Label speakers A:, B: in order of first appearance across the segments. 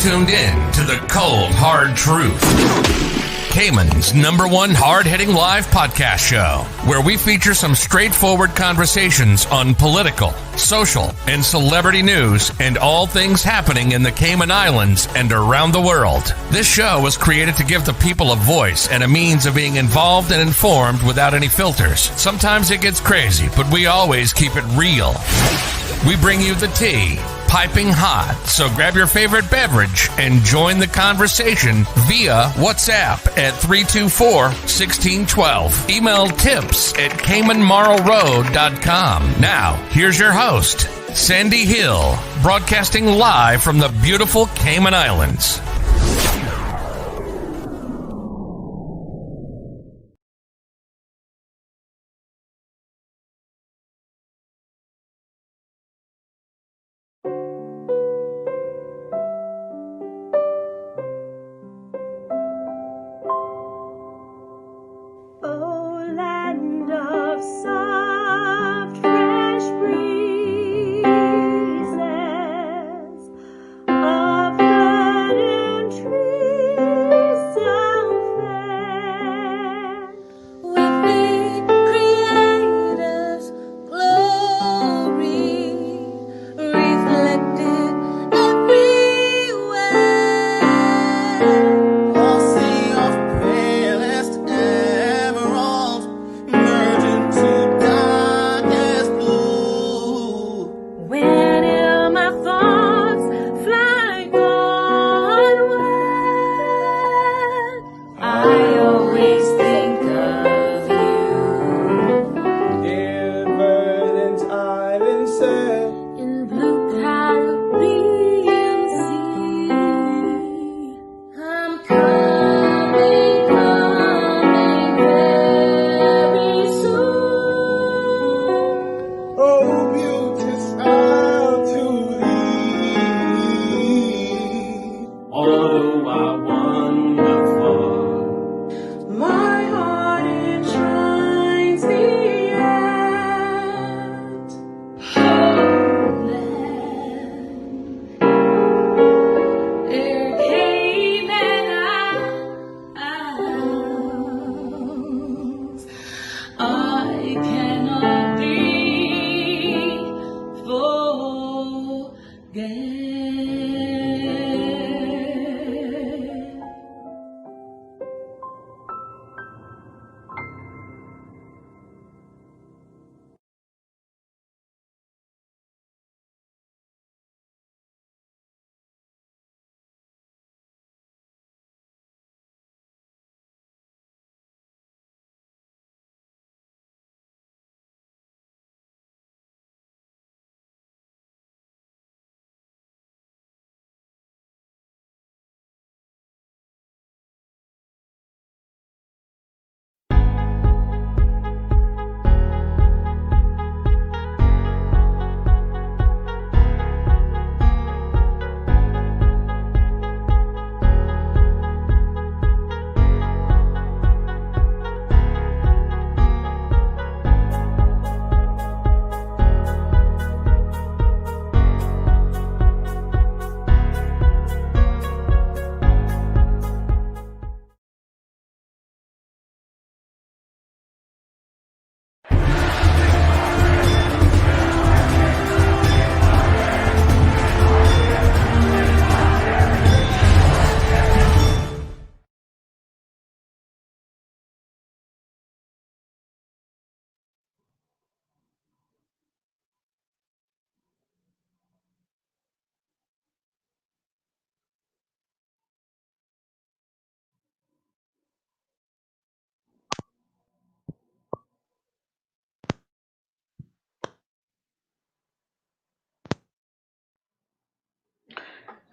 A: tuned in to the cold, hard truth. Cayman's #1 hard-hitting live podcast show, where we feature some straightforward conversations on political, social, and celebrity news and all things happening in the Cayman Islands and around the world. This show was created to give the people a voice and a means of being involved and informed without any filters. Sometimes it gets crazy, but we always keep it real. We bring you the tea, piping hot, so grab your favorite beverage and join the conversation via WhatsApp at 324-1612. Email tips@caymanmarlroad.com. Now, here's your host, Sandy Hill, broadcasting live from the beautiful Cayman Islands.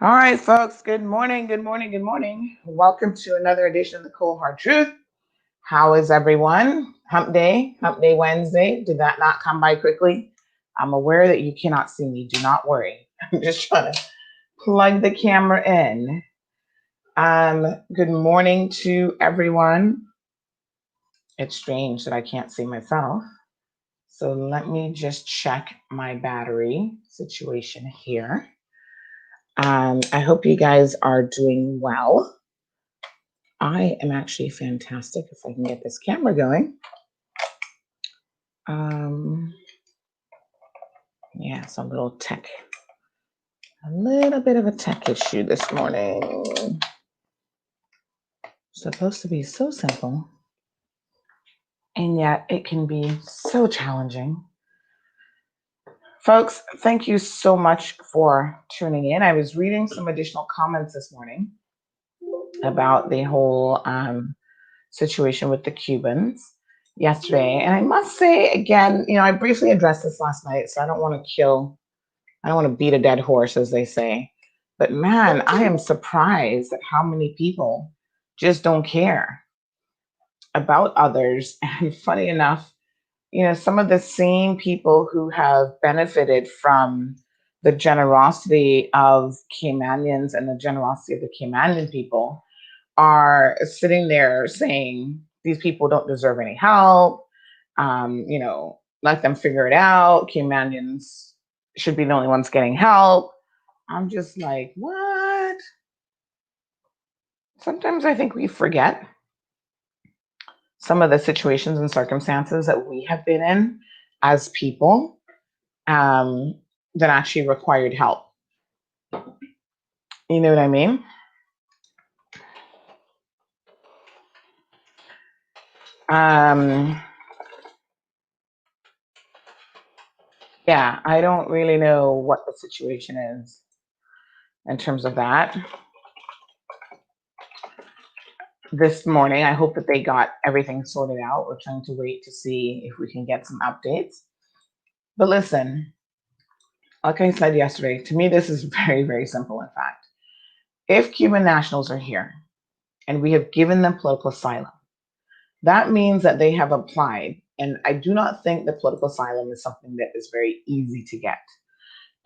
B: All right, folks. Good morning. Good morning. Good morning. Welcome to another edition of the Cold Hard Truth. How is everyone? Hump Day Wednesday. Did that not come by quickly? I'm aware that you cannot see me. Do not worry. I'm just trying to plug the camera in. Good morning to everyone. It's strange that I can't see myself. So let me just check my battery situation here. I hope you guys are doing well. I am actually fantastic if I can get this camera going. Yeah, it's a little bit of a tech issue this morning. Supposed to be so simple, and yet it can be so challenging. Folks, thank you so much for tuning in. I was reading some additional comments this morning about the whole situation with the Cubans yesterday. And I must say again, I briefly addressed this last night, so I don't want to beat a dead horse, as they say. But man, I am surprised at how many people just don't care about others. And funny enough, some of the same people who have benefited from the generosity of Caymanians and the generosity of the Caymanian people are sitting there saying these people don't deserve any help. Let them figure it out. Caymanians should be the only ones getting help. I'm just like, what? Sometimes I think we forget some of the situations and circumstances that we have been in as people that actually required help. You know what I mean? Yeah, I don't really know what the situation is in terms of that. This morning, I hope that they got everything sorted out. We're trying to wait to see if we can get some updates. But listen, like I said yesterday, to me, this is very, very simple, in fact. If Cuban nationals are here and we have given them political asylum, that means that they have applied. And I do not think that political asylum is something that is very easy to get.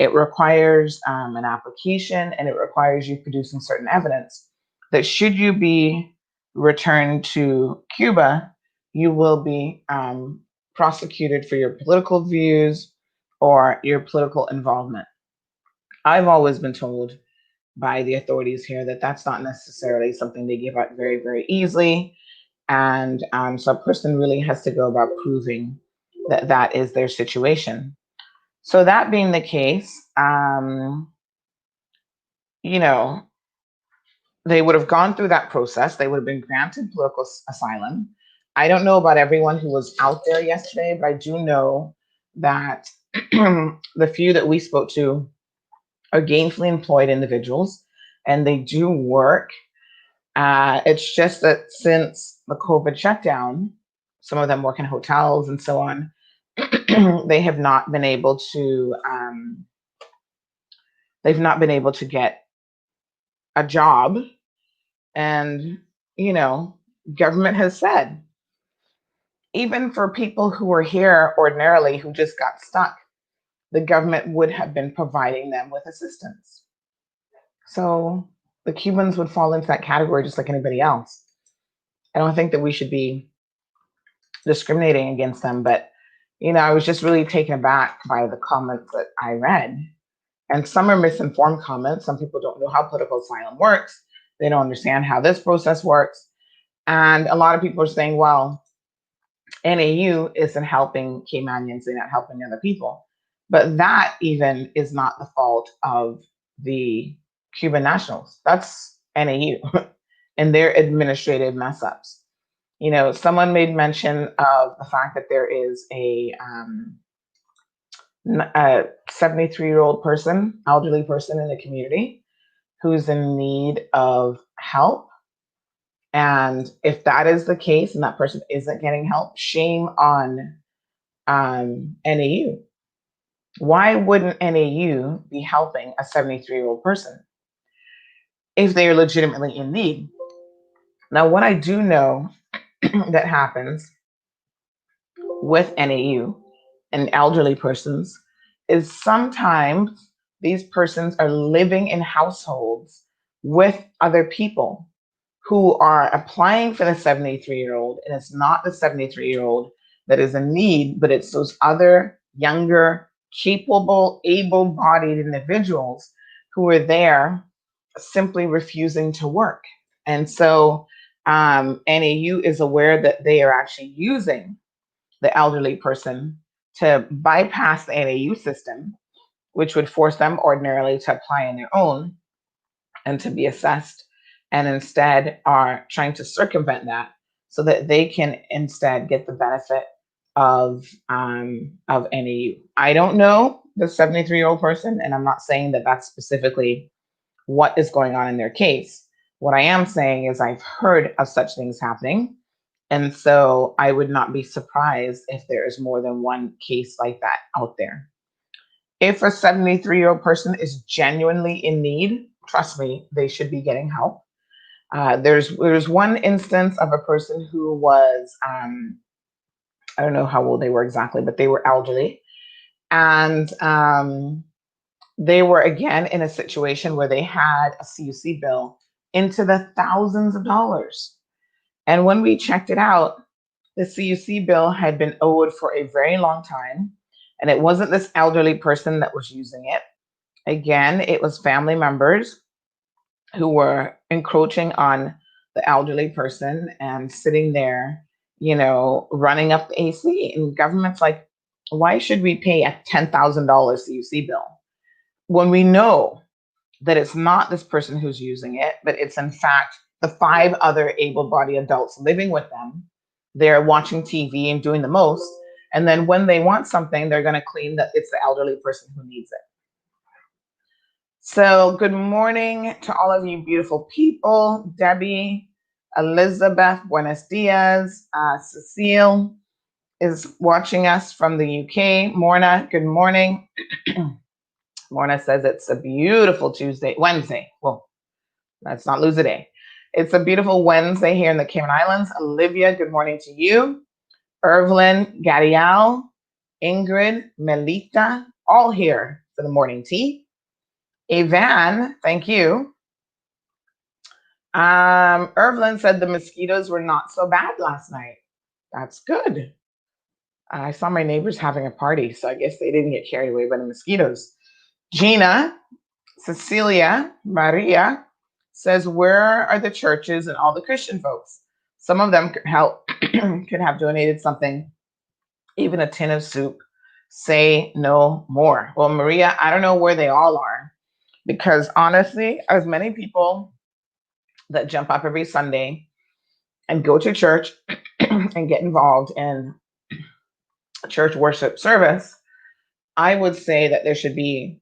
B: It requires an application, and it requires you producing certain evidence that should you be returned to Cuba, you will be prosecuted for your political views or your political involvement. I've always been told by the authorities here that that's not necessarily something they give out very, very easily. And so a person really has to go about proving that that is their situation. So that being the case, they would have gone through that process. They would have been granted political asylum. I don't know about everyone who was out there yesterday, but I do know that the few that we spoke to are gainfully employed individuals, and they do work. It's just that since the COVID shutdown, some of them work in hotels and so on. They have not been able to. They've not been able to get a job, and government has said, even for people who are here ordinarily who just got stuck, the government would have been providing them with assistance. So the Cubans would fall into that category just like anybody else. I don't think that we should be discriminating against them, but I was just really taken aback by the comments that I read. And some are misinformed comments. Some people don't know how political asylum works. They don't understand how this process works. And a lot of people are saying, well, NAU isn't helping Caymanians, they're not helping other people. But that even is not the fault of the Cuban nationals. That's NAU and their administrative mess ups. Someone made mention of the fact that there is a 73-year-old person, elderly person in the community who's in need of help. And if that is the case and that person isn't getting help, shame on NAU. Why wouldn't NAU be helping a 73-year-old person if they are legitimately in need? Now, what I do know that happens with NAU and elderly persons is sometimes these persons are living in households with other people who are applying for the 73-year-old, and it's not the 73-year-old that is in need, but it's those other younger, capable, able-bodied individuals who are there simply refusing to work. And so NAU is aware that they are actually using the elderly person to bypass the NAU system, which would force them ordinarily to apply on their own and to be assessed, and instead are trying to circumvent that so that they can instead get the benefit of NAU. I don't know the 73-year-old person, and I'm not saying that that's specifically what is going on in their case. What I am saying is I've heard of such things happening, and so I would not be surprised if there is more than one case like that out there. If a 73-year-old person is genuinely in need, trust me, they should be getting help. There's one instance of a person who was, I don't know how old they were exactly, but they were elderly. And they were, again, in a situation where they had a CUC bill into the thousands of dollars. And when we checked it out, the CUC bill had been owed for a very long time. And it wasn't this elderly person that was using it. Again, it was family members who were encroaching on the elderly person and sitting there, running up the AC. And government's like, why should we pay a $10,000 CUC bill when we know that it's not this person who's using it, but it's in fact the 5 other able-bodied adults living with them? They're watching TV and doing the most. And then when they want something, they're going to claim that it's the elderly person who needs it. So good morning to all of you beautiful people. Debbie, Elizabeth, buenos dias. Cecile is watching us from the UK. Morna, good morning. Morna says it's a beautiful Wednesday. Well, let's not lose a day. It's a beautiful Wednesday here in the Cayman Islands. Olivia, good morning to you. Irvlyn, Gadial, Ingrid, Melita, all here for the morning tea. Evan, thank you. Irvlyn said the mosquitoes were not so bad last night. That's good. I saw my neighbors having a party, so I guess they didn't get carried away by the mosquitoes. Gina, Cecilia, Maria says, where are the churches and all the Christian folks? Some of them could help, could have donated something, even a tin of soup. Say no more. Well, Maria, I don't know where they all are, because honestly, as many people that jump up every Sunday and go to church and get involved in church worship service, I would say that there should be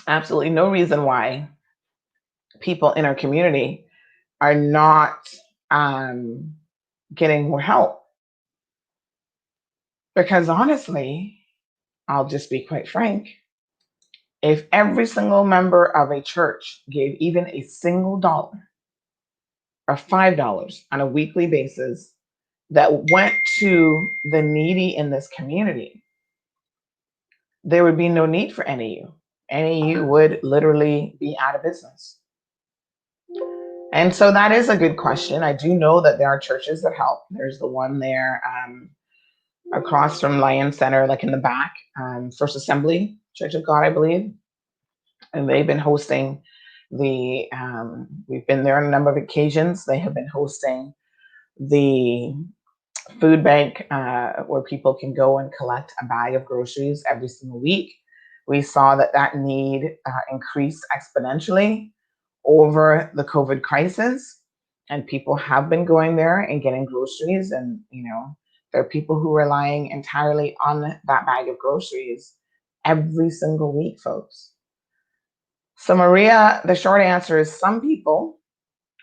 B: absolutely no reason why people in our community are not getting more help. Because honestly, I'll just be quite frank, if every single member of a church gave even a single dollar or $5 on a weekly basis that went to the needy in this community, there would be no need for NAU. NAU would literally be out of business. And so that is a good question. I do know that there are churches that help. There's the one there across from Lion Center, like in the back, First Assembly Church of God, I believe. And they've been hosting we've been there on a number of occasions. They have been hosting the food bank where people can go and collect a bag of groceries every single week. We saw that need increased exponentially over the COVID crisis, and people have been going there and getting groceries. And, there are people who are relying entirely on that bag of groceries every single week, folks. So Maria, the short answer is some people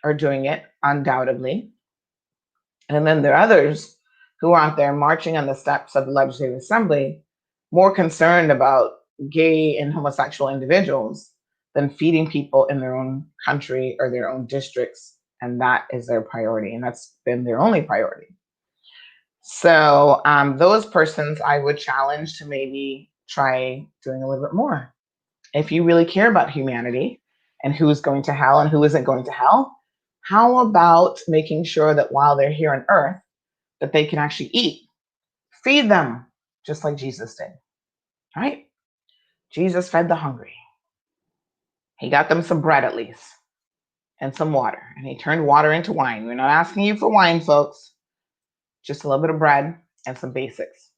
B: are doing it, undoubtedly. And then there are others who are out there marching on the steps of the Legislative Assembly, more concerned about gay and homosexual individuals than feeding people in their own country or their own districts. And that is their priority. And that's been their only priority. So those persons I would challenge to maybe try doing a little bit more. If you really care about humanity and who's going to hell and who isn't going to hell, how about making sure that while they're here on earth, that they can actually eat? Feed them just like Jesus did, right? Jesus fed the hungry. He got them some bread at least and some water. And he turned water into wine. We're not asking you for wine, folks. Just a little bit of bread and some basics.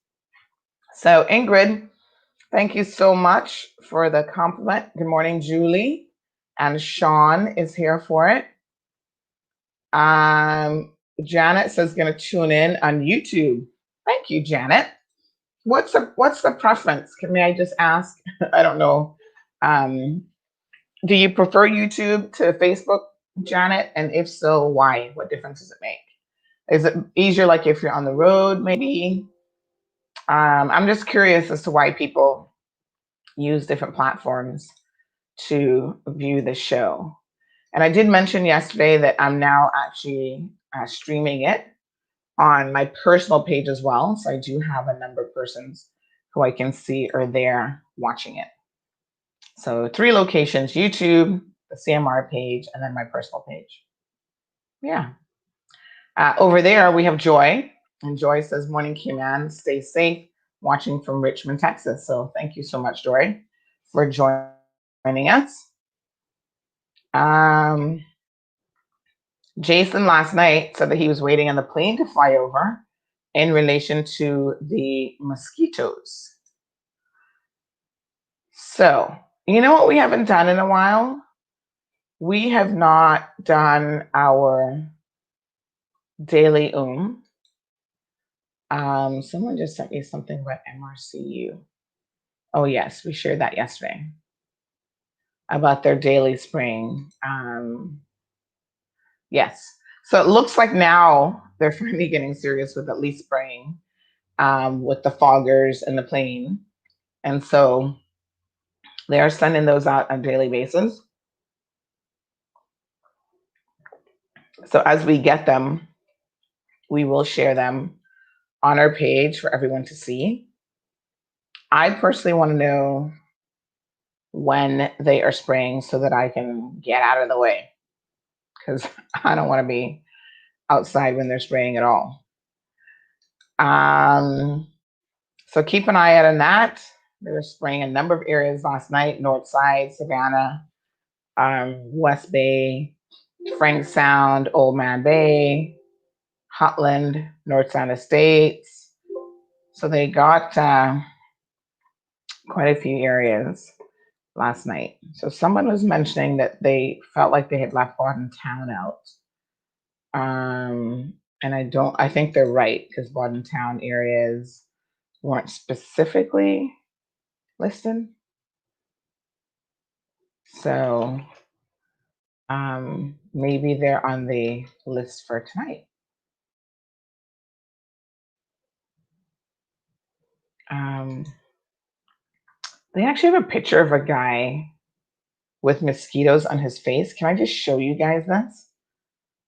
B: So Ingrid, thank you so much for the compliment. Good morning, Julie. And Sean is here for it. Janet says going to tune in on YouTube. Thank you, Janet. What's the preference? May I just ask? I don't know. Do you prefer YouTube to Facebook, Janet? And if so, why? What difference does it make? Is it easier like if you're on the road, maybe? I'm just curious as to why people use different platforms to view the show. And I did mention yesterday that I'm now actually streaming it on my personal page as well. So I do have a number of persons who I can see are there watching it. So 3 locations: YouTube, the CMR page, and then my personal page. Yeah. Over there, we have Joy. And Joy says, morning, Cayman. Stay safe. Watching from Richmond, Texas. So thank you so much, Joy, for joining us. Jason last night said that he was waiting on the plane to fly over in relation to the mosquitoes. So, you know what we haven't done in a while? We have not done our daily someone just sent me something about MRCU. Oh yes, we shared that yesterday about their daily spraying. Yes, so it looks like now they're finally getting serious with at least spraying with the foggers and the plane. And so they are sending those out on a daily basis. So as we get them, we will share them on our page for everyone to see. I personally want to know when they are spraying so that I can get out of the way, because I don't want to be outside when they're spraying at all. So keep an eye out on that. They were spraying a number of areas last night: North Side, Savannah, West Bay, Frank Sound, Old Man Bay, Hutland, North Sound Estates. So they got quite a few areas last night. So someone was mentioning that they felt like they had left Bodden Town out. And I think they're right, because Bodden Town areas weren't specifically listed. So maybe they're on the list for tonight. They actually have a picture of a guy with mosquitoes on his face. Can I just show you guys this?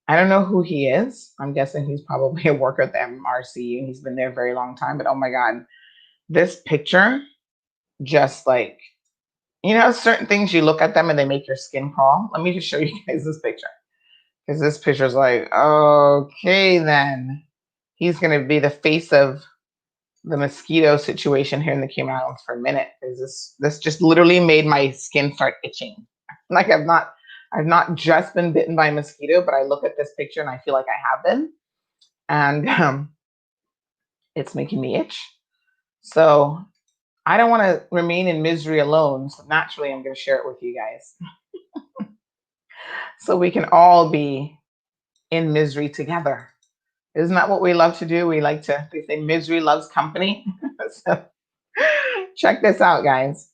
B: I don't know who he is. I'm guessing he's probably a worker at the MRCU. He's been there a very long time, but oh my God, this picture, just like, you know, certain things you look at them and they make your skin crawl. Let me just show you guys this picture, because this picture is like, okay, then he's going to be the face of the mosquito situation here in the Cayman Islands for a minute, because this just literally made my skin start itching. Like I've not just been bitten by a mosquito, but I look at this picture and I feel like I have been, and it's making me itch. So I don't want to remain in misery alone. So naturally, I'm going to share it with you guys, so we can all be in misery together. Isn't that what we love to do? They say misery loves company. So check this out, guys.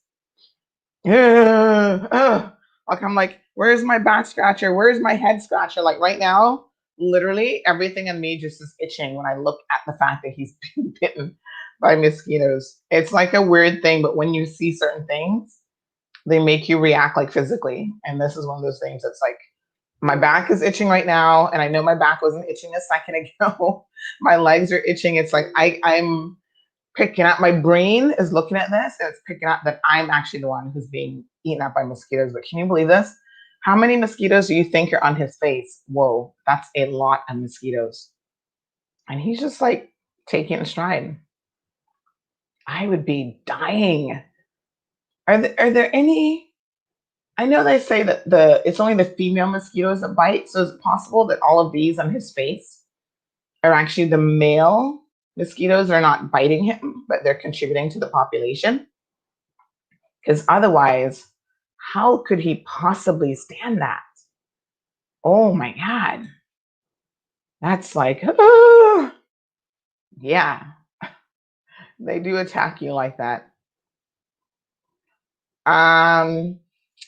B: Like I'm like, where's my back scratcher? Where's my head scratcher? Like right now, literally everything in me just is itching when I look at the fact that he's been bitten by mosquitoes. It's like a weird thing, but when you see certain things, they make you react like physically. And this is one of those things that's like, my back is itching right now, and I know my back wasn't itching a second ago. My legs are itching. It's like I'm picking up, my brain is looking at this, and it's picking up that I'm actually the one who's being eaten up by mosquitoes. But can you believe this? How many mosquitoes do you think are on his face? Whoa, that's a lot of mosquitoes. And he's just like taking it in stride. I would be dying. Are there any? I know they say that it's only the female mosquitoes that bite. So is it possible that all of these on his face are actually the male mosquitoes that are not biting him, but they're contributing to the population? Because otherwise, how could he possibly stand that? Oh my God. That's like, oh, yeah, they do attack you like that.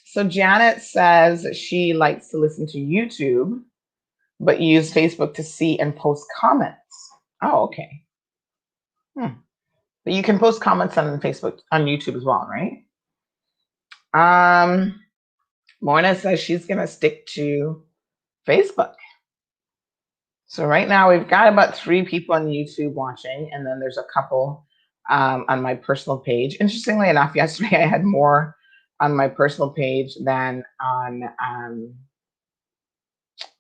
B: So Janet says she likes to listen to YouTube, but use Facebook to see and post comments. Oh, okay. But you can post comments on Facebook, on YouTube as well, right? Morna says she's gonna stick to Facebook. So right now we've got about 3 people on YouTube watching, and then there's a couple on my personal page. Interestingly enough, yesterday I had more on my personal page than on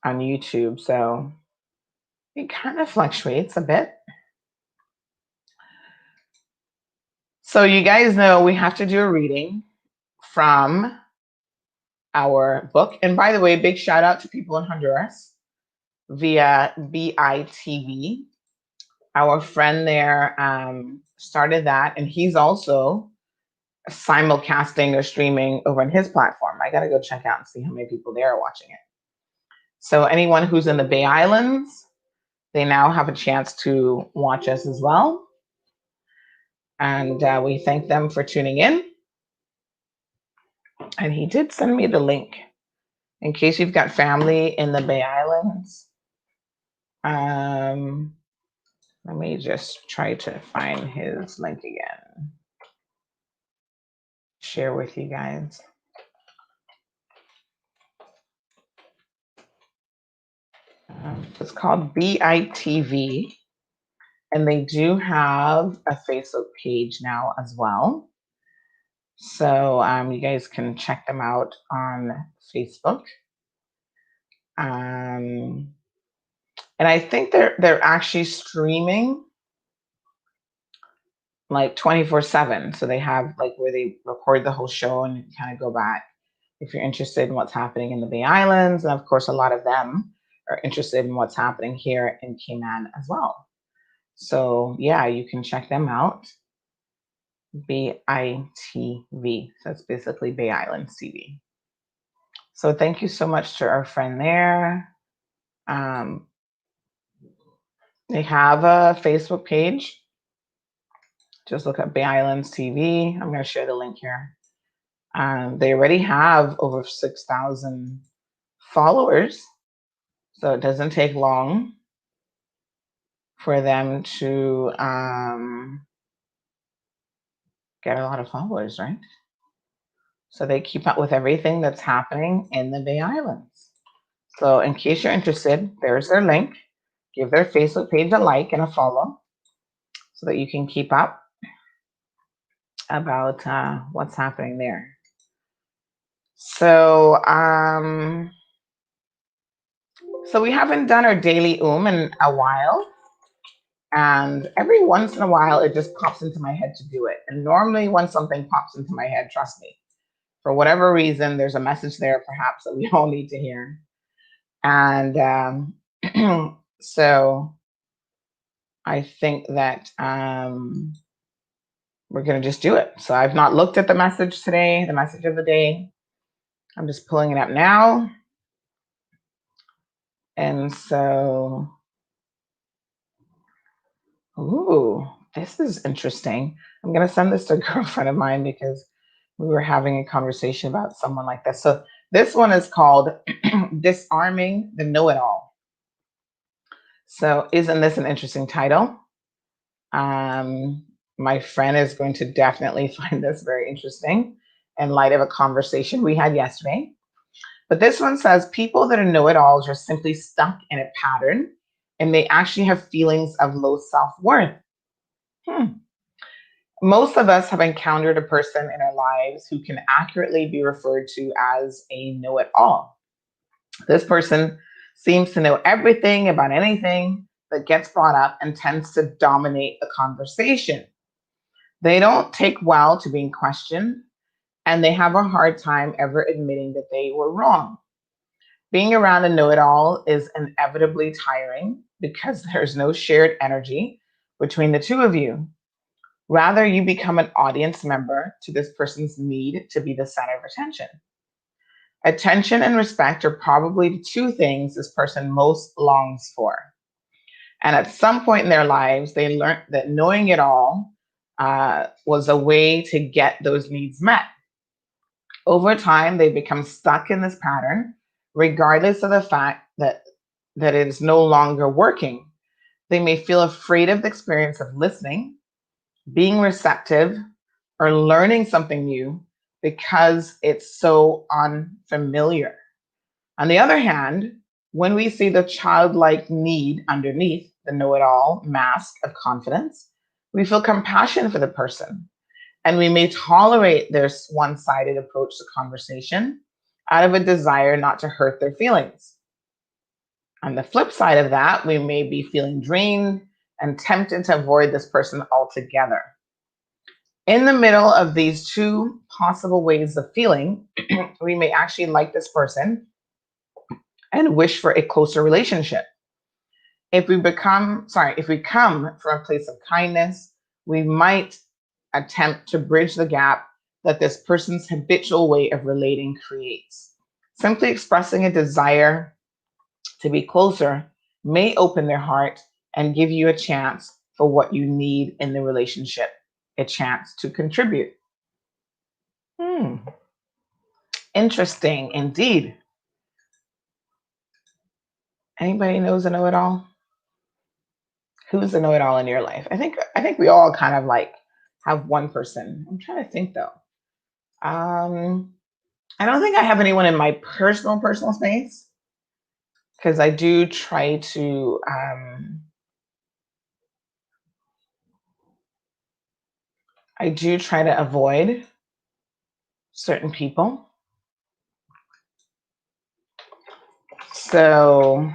B: YouTube. So it kind of fluctuates a bit. So you guys know we have to do a reading from our book. And by the way, big shout out to people in Honduras via BITV. Our friend there started that, and he's also simulcasting or streaming over on his platform. I got to go check out and see how many people there are watching it. So anyone who's in the Bay Islands, they now have a chance to watch us as well. And we thank them for tuning in. And he did send me the link in case you've got family in the Bay Islands. Let me just try to find his link again. Share with you guys. It's called BITV, and they do have a Facebook page now as well. So you guys can check them out on Facebook. And I think they're actually streaming like 24/7. So they have like where they record the whole show and you kind of go back if you're interested in what's happening in the Bay Islands. And of course, a lot of them are interested in what's happening here in Cayman as well. So yeah, you can check them out. BITV. So it's basically Bay Islands TV. So thank you so much to our friend there. They have a Facebook page. Just look up Bay Islands TV. I'm going to share the link here. They already have over 6,000 followers. So it doesn't take long for them to get a lot of followers, right? So they keep up with everything that's happening in the Bay Islands. So in case you're interested, there's their link. Give their Facebook page a like and a follow so that you can keep up about what's happening there. So so we haven't done our daily in a while. And every once in a while, it just pops into my head to do it. And normally when something pops into my head, trust me, for whatever reason, there's a message there perhaps that we all need to hear. And so I think that we're going to just do it. So I've not looked at the message today, the message of the day. I'm just pulling it up now. And so, ooh, this is interesting. I'm going to send this to a girlfriend of mine because we were having a conversation about someone like this. So this one is called Disarming the Know-It-All. So isn't this an interesting title? My friend is going to definitely find this very interesting in light of a conversation we had yesterday. But this one says people that are know-it-alls are simply stuck in a pattern and they actually have feelings of low self-worth. Most of us have encountered a person in our lives who can accurately be referred to as a know-it-all. This person seems to know everything about anything that gets brought up and tends to dominate the conversation. They don't take well to being questioned, and they have a hard time ever admitting that they were wrong. Being around a know-it-all is inevitably tiring because there's no shared energy between the two of you. Rather, you become an audience member to this person's need to be the center of attention. Attention and respect are probably the two things this person most longs for. And at some point in their lives, they learned that knowing it all was a way to get those needs met. Over time, they become stuck in this pattern, regardless of the fact that it is no longer working. They may feel afraid of the experience of listening, being receptive, or learning something new because it's so unfamiliar. On the other hand, when we see the childlike need underneath the know it all mask of confidence, we feel compassion for the person, and we may tolerate their one sided approach to conversation out of a desire not to hurt their feelings. On the flip side of that, we may be feeling drained and tempted to avoid this person altogether. In the middle of these two possible ways of feeling, we may actually like this person and wish for a closer relationship. If we come from a place of kindness, we might attempt to bridge the gap that this person's habitual way of relating creates. Simply expressing a desire to be closer may open their heart and give you a chance for what you need in the relationship, a chance to contribute. Interesting indeed. Anybody knows a know-it-all? Who's the know-it-all in your life? I think we all kind of like have one person. I'm trying to think though. I don't think I have anyone in my personal space, because I do try to avoid certain people. So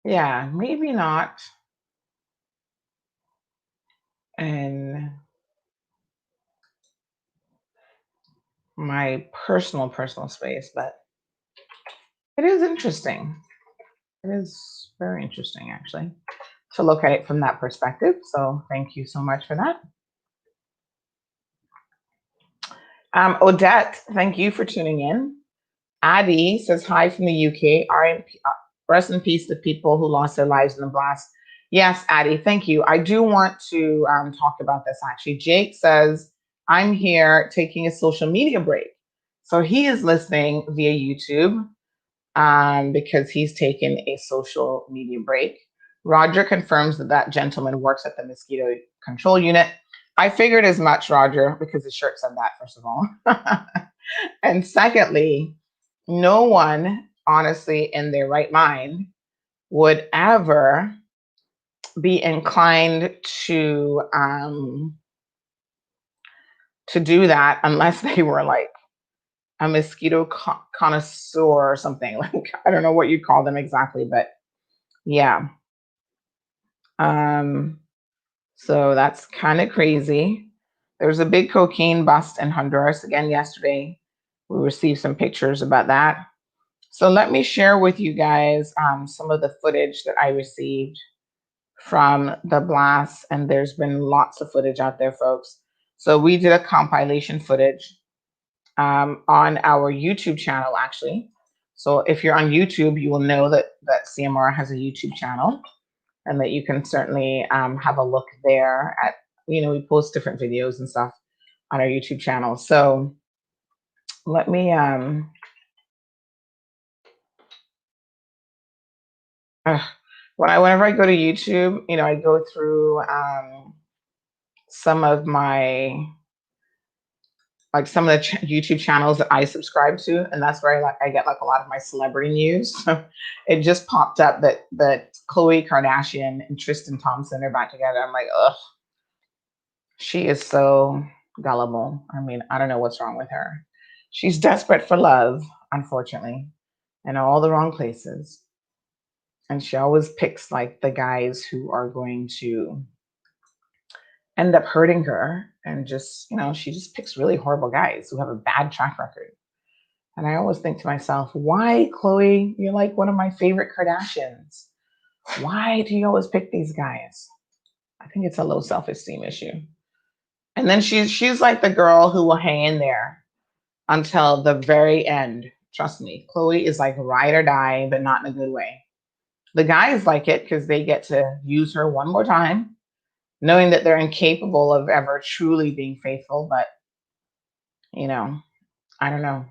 B: yeah, maybe not in my personal space, but it is interesting. It is very interesting, actually, to look at it from that perspective. So thank you so much for that. Odette, thank you for tuning in. Addie says hi from the UK. Rest in peace to people who lost their lives in the blast. Yes, Addie, thank you. I do want to talk about this actually. Jake says, I'm here taking a social media break. So he is listening via YouTube because he's taken a social media break. Roger confirms that gentleman works at the mosquito control unit. I figured as much, Roger, because the shirt said that, first of all. And secondly, no one, honestly, in their right mind would ever be inclined to do that unless they were like a mosquito connoisseur or something. Like, I don't know what you call them exactly, but yeah. So that's kind of crazy. There was a big cocaine bust in Honduras again yesterday. We received some pictures about that. So let me share with you guys some of the footage that I received from the blast, and there's been lots of footage out there, folks. So we did a compilation footage on our YouTube channel, actually. So if you're on YouTube, you will know that CMR has a YouTube channel, and that you can certainly have a look there at, we post different videos and stuff on our YouTube channel. So let me, whenever I go to YouTube, I go through some of my, some of the YouTube channels that I subscribe to, and that's where I get like a lot of my celebrity news. So it just popped up that Khloe Kardashian and Tristan Thompson are back together. I'm like, ugh, she is so gullible. I mean, I don't know what's wrong with her. She's desperate for love, unfortunately, in all the wrong places. And she always picks like the guys who are going to end up hurting her, and just, she just picks really horrible guys who have a bad track record. And I always think to myself, why, Chloe? You're like one of my favorite Kardashians. Why do you always pick these guys? I think it's a low self-esteem issue. And then she's like the girl who will hang in there until the very end. Trust me, Chloe is like ride or die, but not in a good way. The guys like it because they get to use her one more time, knowing that they're incapable of ever truly being faithful. But, I don't know.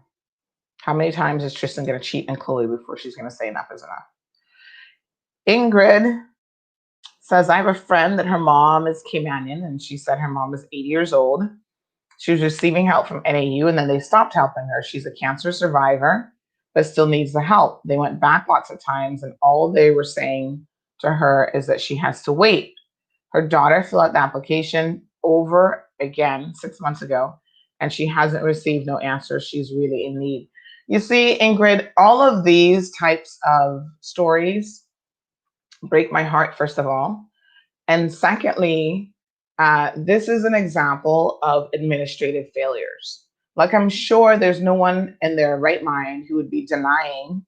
B: How many times is Tristan going to cheat on Chloe before she's going to say enough is enough? Ingrid says, I have a friend that her mom is Caymanian, and she said her mom is 80 years old. She was receiving help from NAU, and then they stopped helping her. She's a cancer survivor, but still needs the help. They went back lots of times, and all they were saying to her is that she has to wait. Her daughter filled out the application over again 6 months ago, and she hasn't received no answers. She's really in need. You see, Ingrid, all of these types of stories break my heart, first of all. And secondly, this is an example of administrative failures. Like, I'm sure there's no one in their right mind who would be denying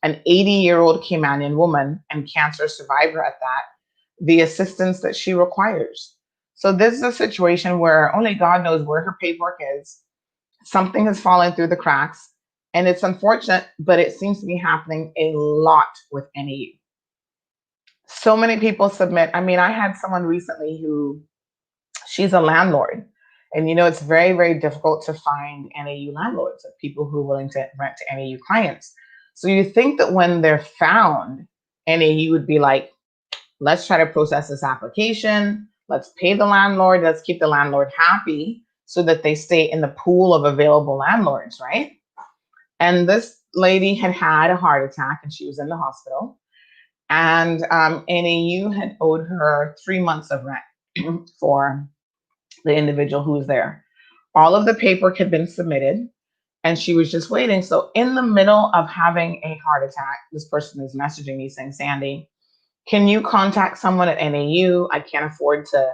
B: an 80-year-old Caymanian woman and cancer survivor at that the assistance that she requires. So this is a situation where only God knows where her paperwork is. Something has fallen through the cracks, and it's unfortunate, but it seems to be happening a lot with NAU. So many people submit. I mean, I had someone recently who, she's a landlord, and it's very, very difficult to find NAU landlords, people who are willing to rent to NAU clients. So you think that when they're found, NAU would be like, let's try to process this application. Let's pay the landlord. Let's keep the landlord happy so that they stay in the pool of available landlords, right? And this lady had had a heart attack, and she was in the hospital. And NAU had owed her 3 months of rent for the individual who was there. All of the paperwork had been submitted, and she was just waiting. So in the middle of having a heart attack, this person is messaging me saying, Sandy, can you contact someone at NAU? I can't afford to,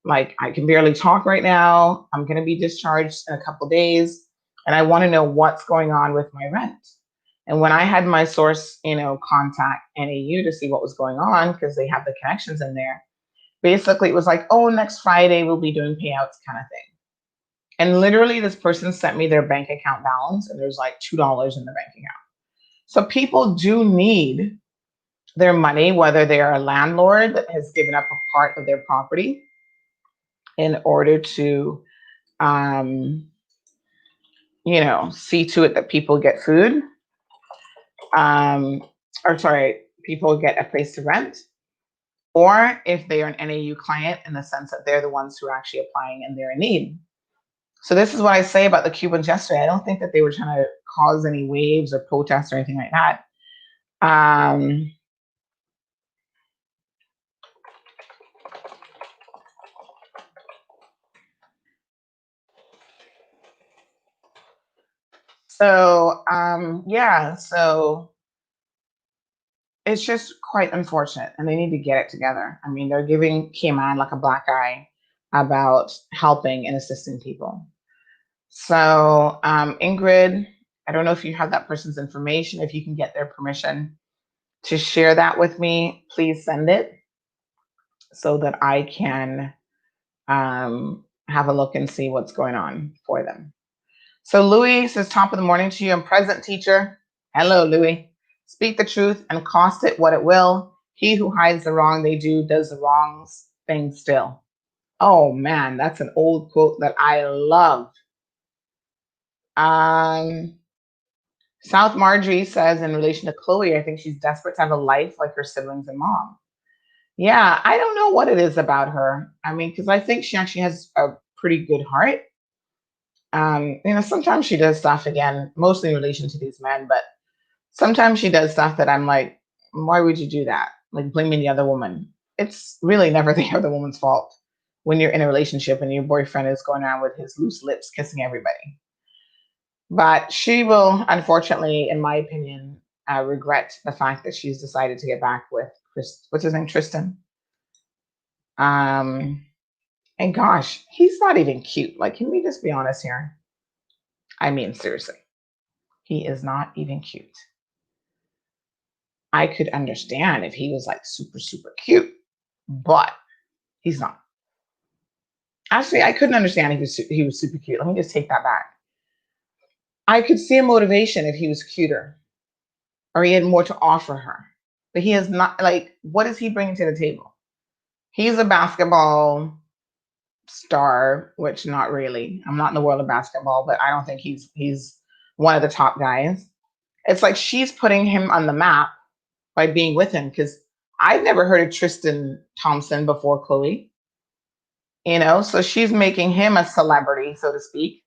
B: I can barely talk right now. I'm going to be discharged in a couple days, and I want to know what's going on with my rent. And when I had my source, contact NAU to see what was going on, because they have the connections in there, basically it was like, oh, next Friday we'll be doing payouts kind of thing. And literally this person sent me their bank account balance, and there's like $2 in the bank account. So people do need their money, whether they are a landlord that has given up a part of their property in order to, see to it that people get food. People get a place to rent, or if they are an NAU client in the sense that they're the ones who are actually applying and they're in need. So this is what I say about the Cubans yesterday. I don't think that they were trying to cause any waves or protests or anything like that. So it's just quite unfortunate, and they need to get it together. I mean, they're giving Cayman like a black eye about helping and assisting people. So Ingrid, I don't know if you have that person's information. If you can get their permission to share that with me, please send it so that I can have a look and see what's going on for them. So Louis says, top of the morning to you. I'm present, teacher. Hello, Louis. Speak the truth and cost it what it will. He who hides the wrong they do does the wrong thing still. Oh man, that's an old quote that I love. South Marjorie says, in relation to Chloe, I think she's desperate to have a life like her siblings and mom. Yeah, I don't know what it is about her. I mean, because I think she actually has a pretty good heart. Sometimes she does stuff, again, mostly in relation to these men, but sometimes she does stuff that I'm like, why would you do that? Like blaming the other woman. It's really never the other woman's fault when you're in a relationship and your boyfriend is going around with his loose lips kissing everybody. But she will, unfortunately, in my opinion, regret the fact that she's decided to get back with what's his name, Tristan. And gosh, he's not even cute. Like, can we just be honest here? I mean, seriously, he is not even cute. I could understand if he was like super, super cute, but he's not. Actually, I couldn't understand if he was super cute. Let me just take that back. I could see a motivation if he was cuter or he had more to offer her. But he is not. Like, what is he bringing to the table? He's a basketball star, which not really. I'm not in the world of basketball, but I don't think he's one of the top guys. It's like she's putting him on the map by being with him, because I've never heard of Tristan Thompson before Chloe. So she's making him a celebrity, so to speak.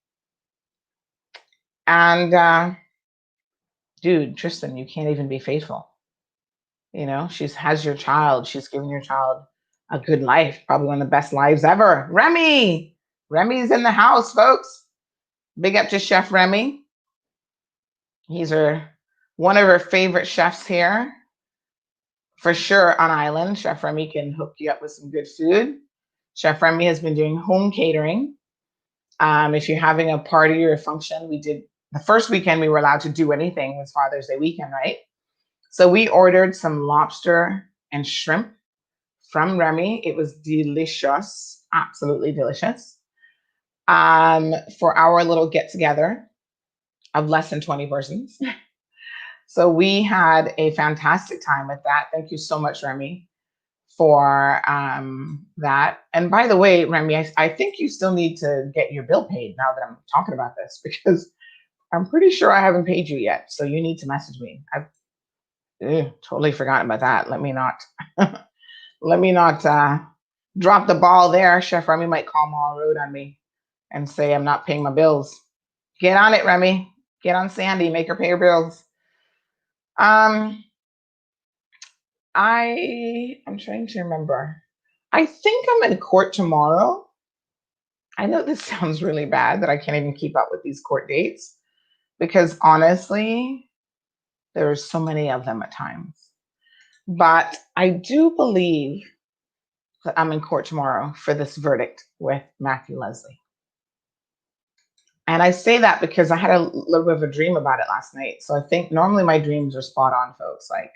B: And dude, Tristan, you can't even be faithful. She's has your child. She's given your child a good life, probably one of the best lives ever. Remy's in the house, folks. Big up to Chef Remy. He's one of her favorite chefs here. For sure, on island, Chef Remy can hook you up with some good food. Chef Remy has been doing home catering. If you're having a party or a function, we did the first weekend we were allowed to do anything. It was Father's Day weekend, right? So we ordered some lobster and shrimp from Remy. It was delicious, absolutely delicious. For our little get together of less than 20 persons. So we had a fantastic time with that. Thank you so much, Remy, for that. And by the way, Remy, I think you still need to get your bill paid now that I'm talking about this, because I'm pretty sure I haven't paid you yet. So you need to message me. I've totally forgotten about that. Let me not drop the ball there. Chef Remy might call Mall Road on me and say I'm not paying my bills. Get on it, Remy. Get on Sandy. Make her pay her bills. I'm trying to remember. I think I'm in court tomorrow. I know this sounds really bad that I can't even keep up with these court dates, because honestly, there's so many of them at times. But I do believe that I'm in court tomorrow for this verdict with Matthew Leslie. And I say that because I had a little bit of a dream about it last night. So I think normally my dreams are spot on, folks. Like,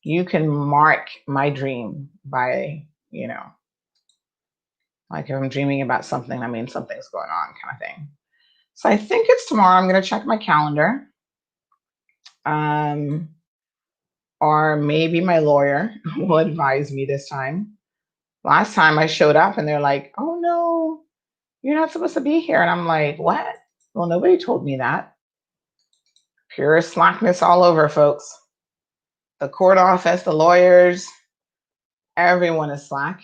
B: you can mark my dream by, like if I'm dreaming about something, that means something's going on, kind of thing. So I think it's tomorrow. I'm going to check my calendar. Or maybe my lawyer will advise me this time. Last time I showed up and they're like, oh no, you're not supposed to be here. And I'm like, what? Well, nobody told me that. Pure slackness all over, folks. The court office, the lawyers, everyone is slack.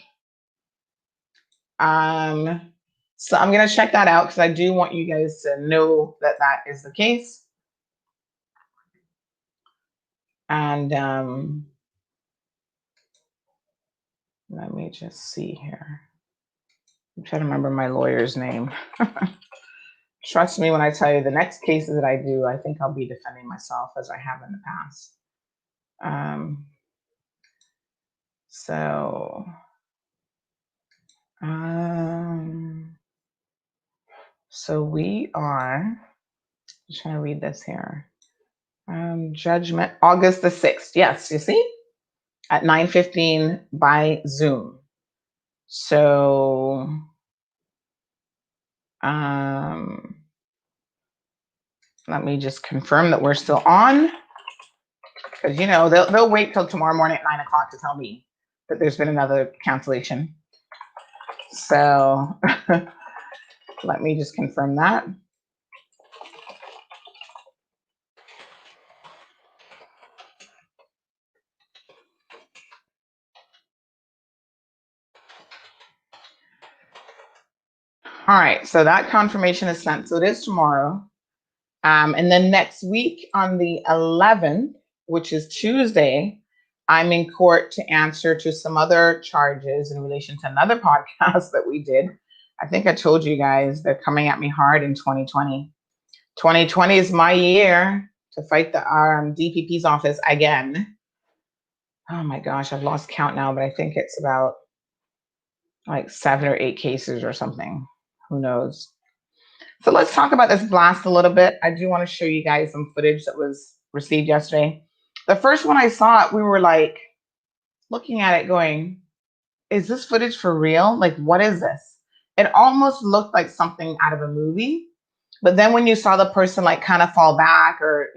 B: So I'm going to check that out, because I do want you guys to know that that is the case. And let me just see here. I'm trying to remember my lawyer's name. Trust me when I tell you, the next cases that I do, I think I'll be defending myself as I have in the past. So we are, I'm trying to read this here. Judgment, August the 6th. Yes, you see? At 9:15 by Zoom. So let me just confirm that we're still on, because they'll wait till tomorrow morning at 9 o'clock to tell me that there's been another cancellation. So let me just confirm that. All right, so that confirmation is sent. So it is tomorrow. And then next week on the 11th, which is Tuesday, I'm in court to answer to some other charges in relation to another podcast that we did. I think I told you guys they're coming at me hard in 2020. 2020 is my year to fight the DPP's office again. Oh my gosh, I've lost count now, but I think it's about like 7 or 8 cases or something. Who knows? So let's talk about this blast a little bit. I do want to show you guys some footage that was received yesterday. The first one I saw, we were like looking at it going, is this footage for real? Like, what is this? It almost looked like something out of a movie. But then when you saw the person like kind of fall back or,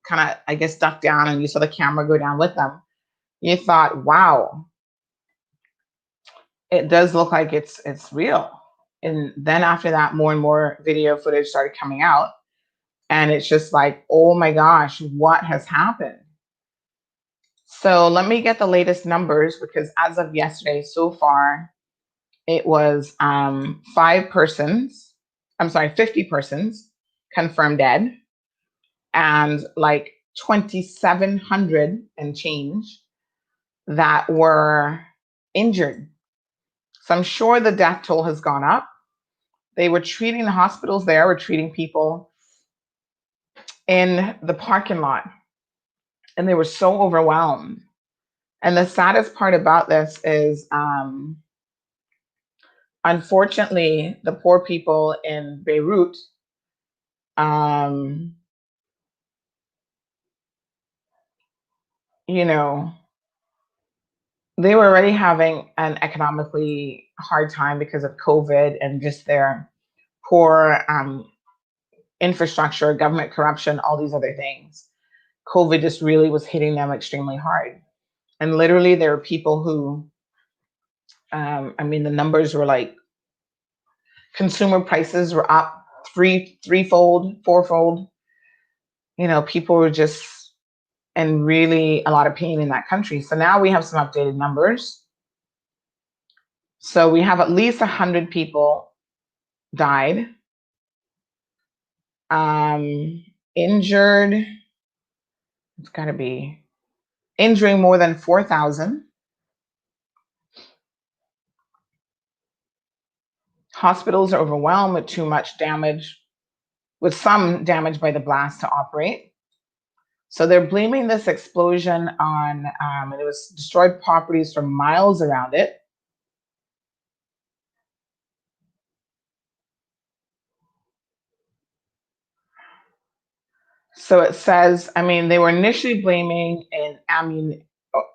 B: kind of, I guess, duck down and you saw the camera go down with them, you thought, wow, it does look like it's real. And then after that, more and more video footage started coming out. And it's just like, oh my gosh, what has happened? So let me get the latest numbers because as of yesterday, so far, it was 50 persons confirmed dead and like 2,700 and change that were injured. So I'm sure the death toll has gone up. They were treating the hospitals there, were treating people in the parking lot, and they were so overwhelmed. And the saddest part about this is, unfortunately, the poor people in Beirut, they were already having an economically hard time because of COVID and just their poor infrastructure, government corruption, all these other things. COVID just really was hitting them extremely hard. And literally there were people who, the numbers were like consumer prices were up threefold, fourfold. People were just in really a lot of pain in that country. So now we have some updated numbers. So we have at least 100 people died. Injured, it's got to be injuring more than 4,000. Hospitals are overwhelmed with too much damage, with some damage by the blast to operate. So they're blaming this explosion on, and it was destroyed properties for miles around it. So it says, they were initially blaming an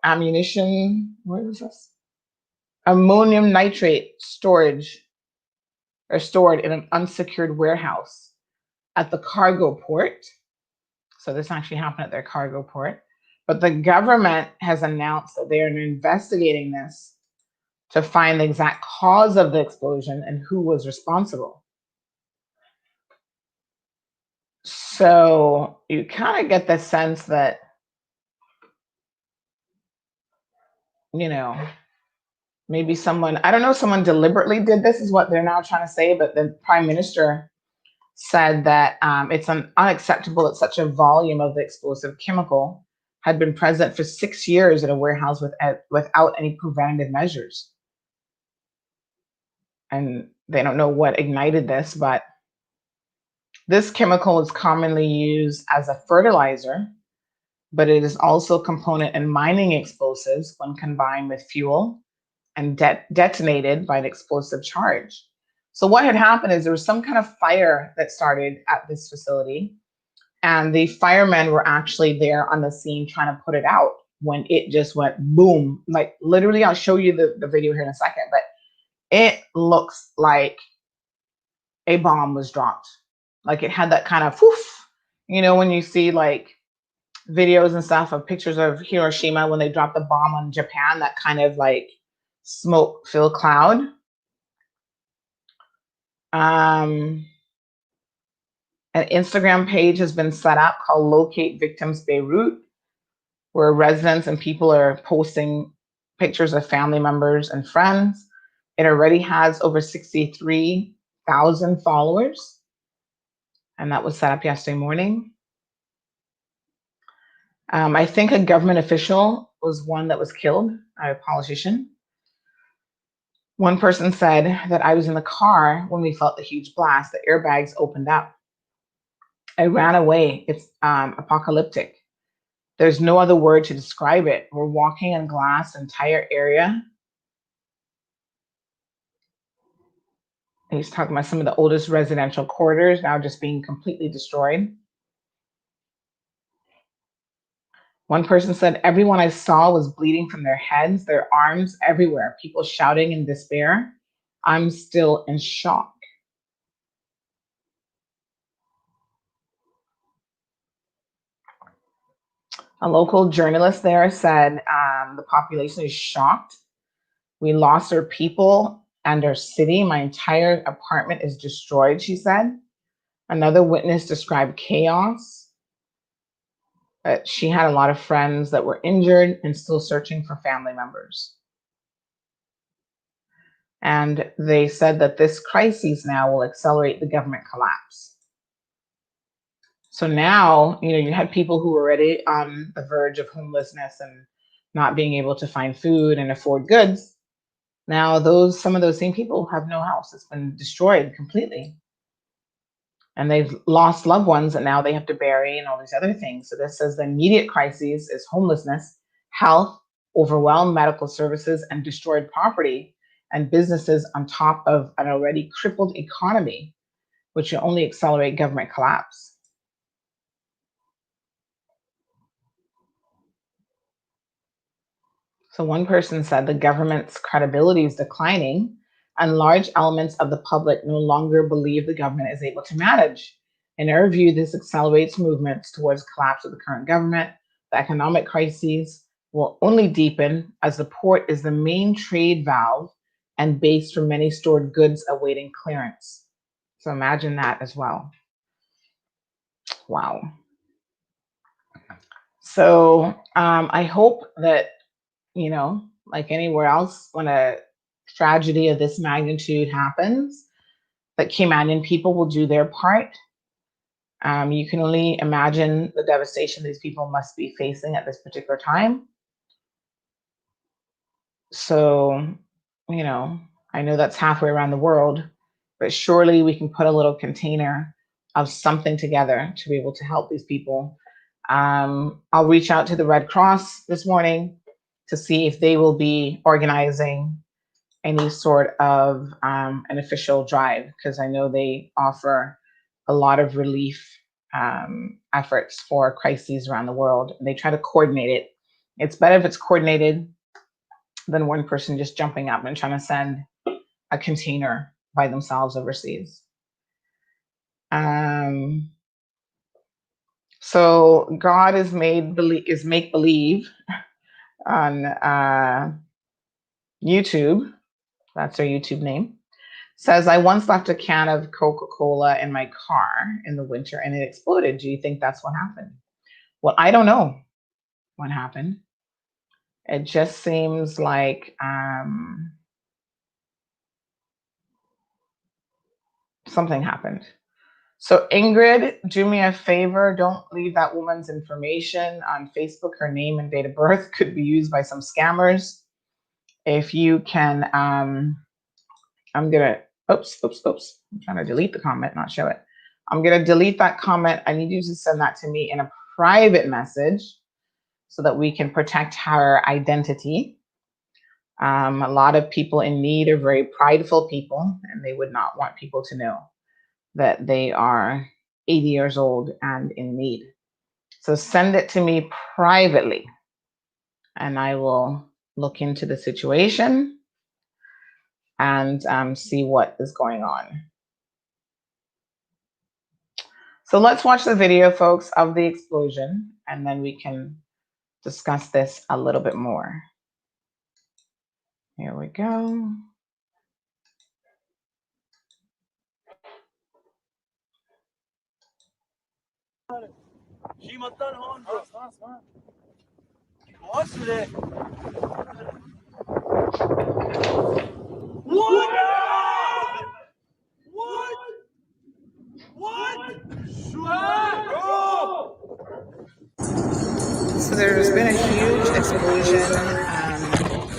B: ammunition, what is this? Ammonium nitrate stored in an unsecured warehouse at the cargo port. So this actually happened at their cargo port. But the government has announced that they are investigating this to find the exact cause of the explosion and who was responsible. So you kind of get the sense that, maybe someone deliberately did this, is what they're now trying to say. But the prime minister said that it's unacceptable that such a volume of the explosive chemical had been present for 6 years at a warehouse without any preventative measures. And they don't know what ignited this, but this chemical is commonly used as a fertilizer, but it is also a component in mining explosives when combined with fuel and detonated by an explosive charge. So what had happened is there was some kind of fire that started at this facility, and the firemen were actually there on the scene trying to put it out when it just went boom. Like literally, I'll show you the video here in a second, but it looks like a bomb was dropped. Like it had that kind of whoof, when you see like videos and stuff of pictures of Hiroshima when they dropped the bomb on Japan, that kind of like smoke-filled cloud. An Instagram page has been set up called Locate Victims Beirut, where residents and people are posting pictures of family members and friends. It already has over 63,000 followers, and that was set up yesterday morning. I think a government official was one that was killed, a politician. One person said that I was in the car when we felt the huge blast. The airbags opened up. I ran away. It's apocalyptic. There's no other word to describe it. We're walking in glass, entire area. He's talking about some of the oldest residential corridors now just being completely destroyed. One person said, everyone I saw was bleeding from their heads, their arms, everywhere. People shouting in despair. I'm still in shock. A local journalist there said, the population is shocked. We lost our people and our city. My entire apartment is destroyed, she said. Another witness described chaos. She had a lot of friends that were injured and still searching for family members. And they said that this crisis now will accelerate the government collapse. So now, you had people who were already on the verge of homelessness and not being able to find food and afford goods. Now some of those same people have no house. It's been destroyed completely. And they've lost loved ones and now they have to bury and all these other things. So this says the immediate crises is homelessness, health, overwhelmed medical services, and destroyed property and businesses on top of an already crippled economy, which will only accelerate government collapse. So one person said the government's credibility is declining and large elements of the public no longer believe the government is able to manage. In our view, this accelerates movements towards collapse of the current government. The economic crises will only deepen as the port is the main trade valve and base for many stored goods awaiting clearance. So imagine that as well. Wow. So I hope that, like anywhere else, when a tragedy of this magnitude happens, that Caymanian people will do their part. You can only imagine the devastation these people must be facing at this particular time. So, I know that's halfway around the world, but surely we can put a little container of something together to be able to help these people. I'll reach out to the Red Cross this morning to see if they will be organizing any sort of an official drive, because I know they offer a lot of relief efforts for crises around the world. They try to coordinate it. It's better if it's coordinated than one person just jumping up and trying to send a container by themselves overseas. So God is make believe on YouTube. That's our YouTube name. Says, I once left a can of Coca-Cola in my car in the winter and it exploded. Do you think that's what happened? Well, I don't know what happened. It just seems like something happened. So Ingrid, do me a favor. Don't leave that woman's information on Facebook. Her name and date of birth could be used by some scammers. If you can, I'm gonna, oops. I'm trying to delete the comment, not show it. I'm gonna delete that comment. I need you to send that to me in a private message so that we can protect her identity. A lot of people in need are very prideful people, and they would not want people to know that they are 80 years old and in need. So send it to me privately, and I will look into the situation and see what is going on. So let's watch the video, folks, of the explosion, and then we can discuss this a little bit more. Here we go. So there's been a huge explosion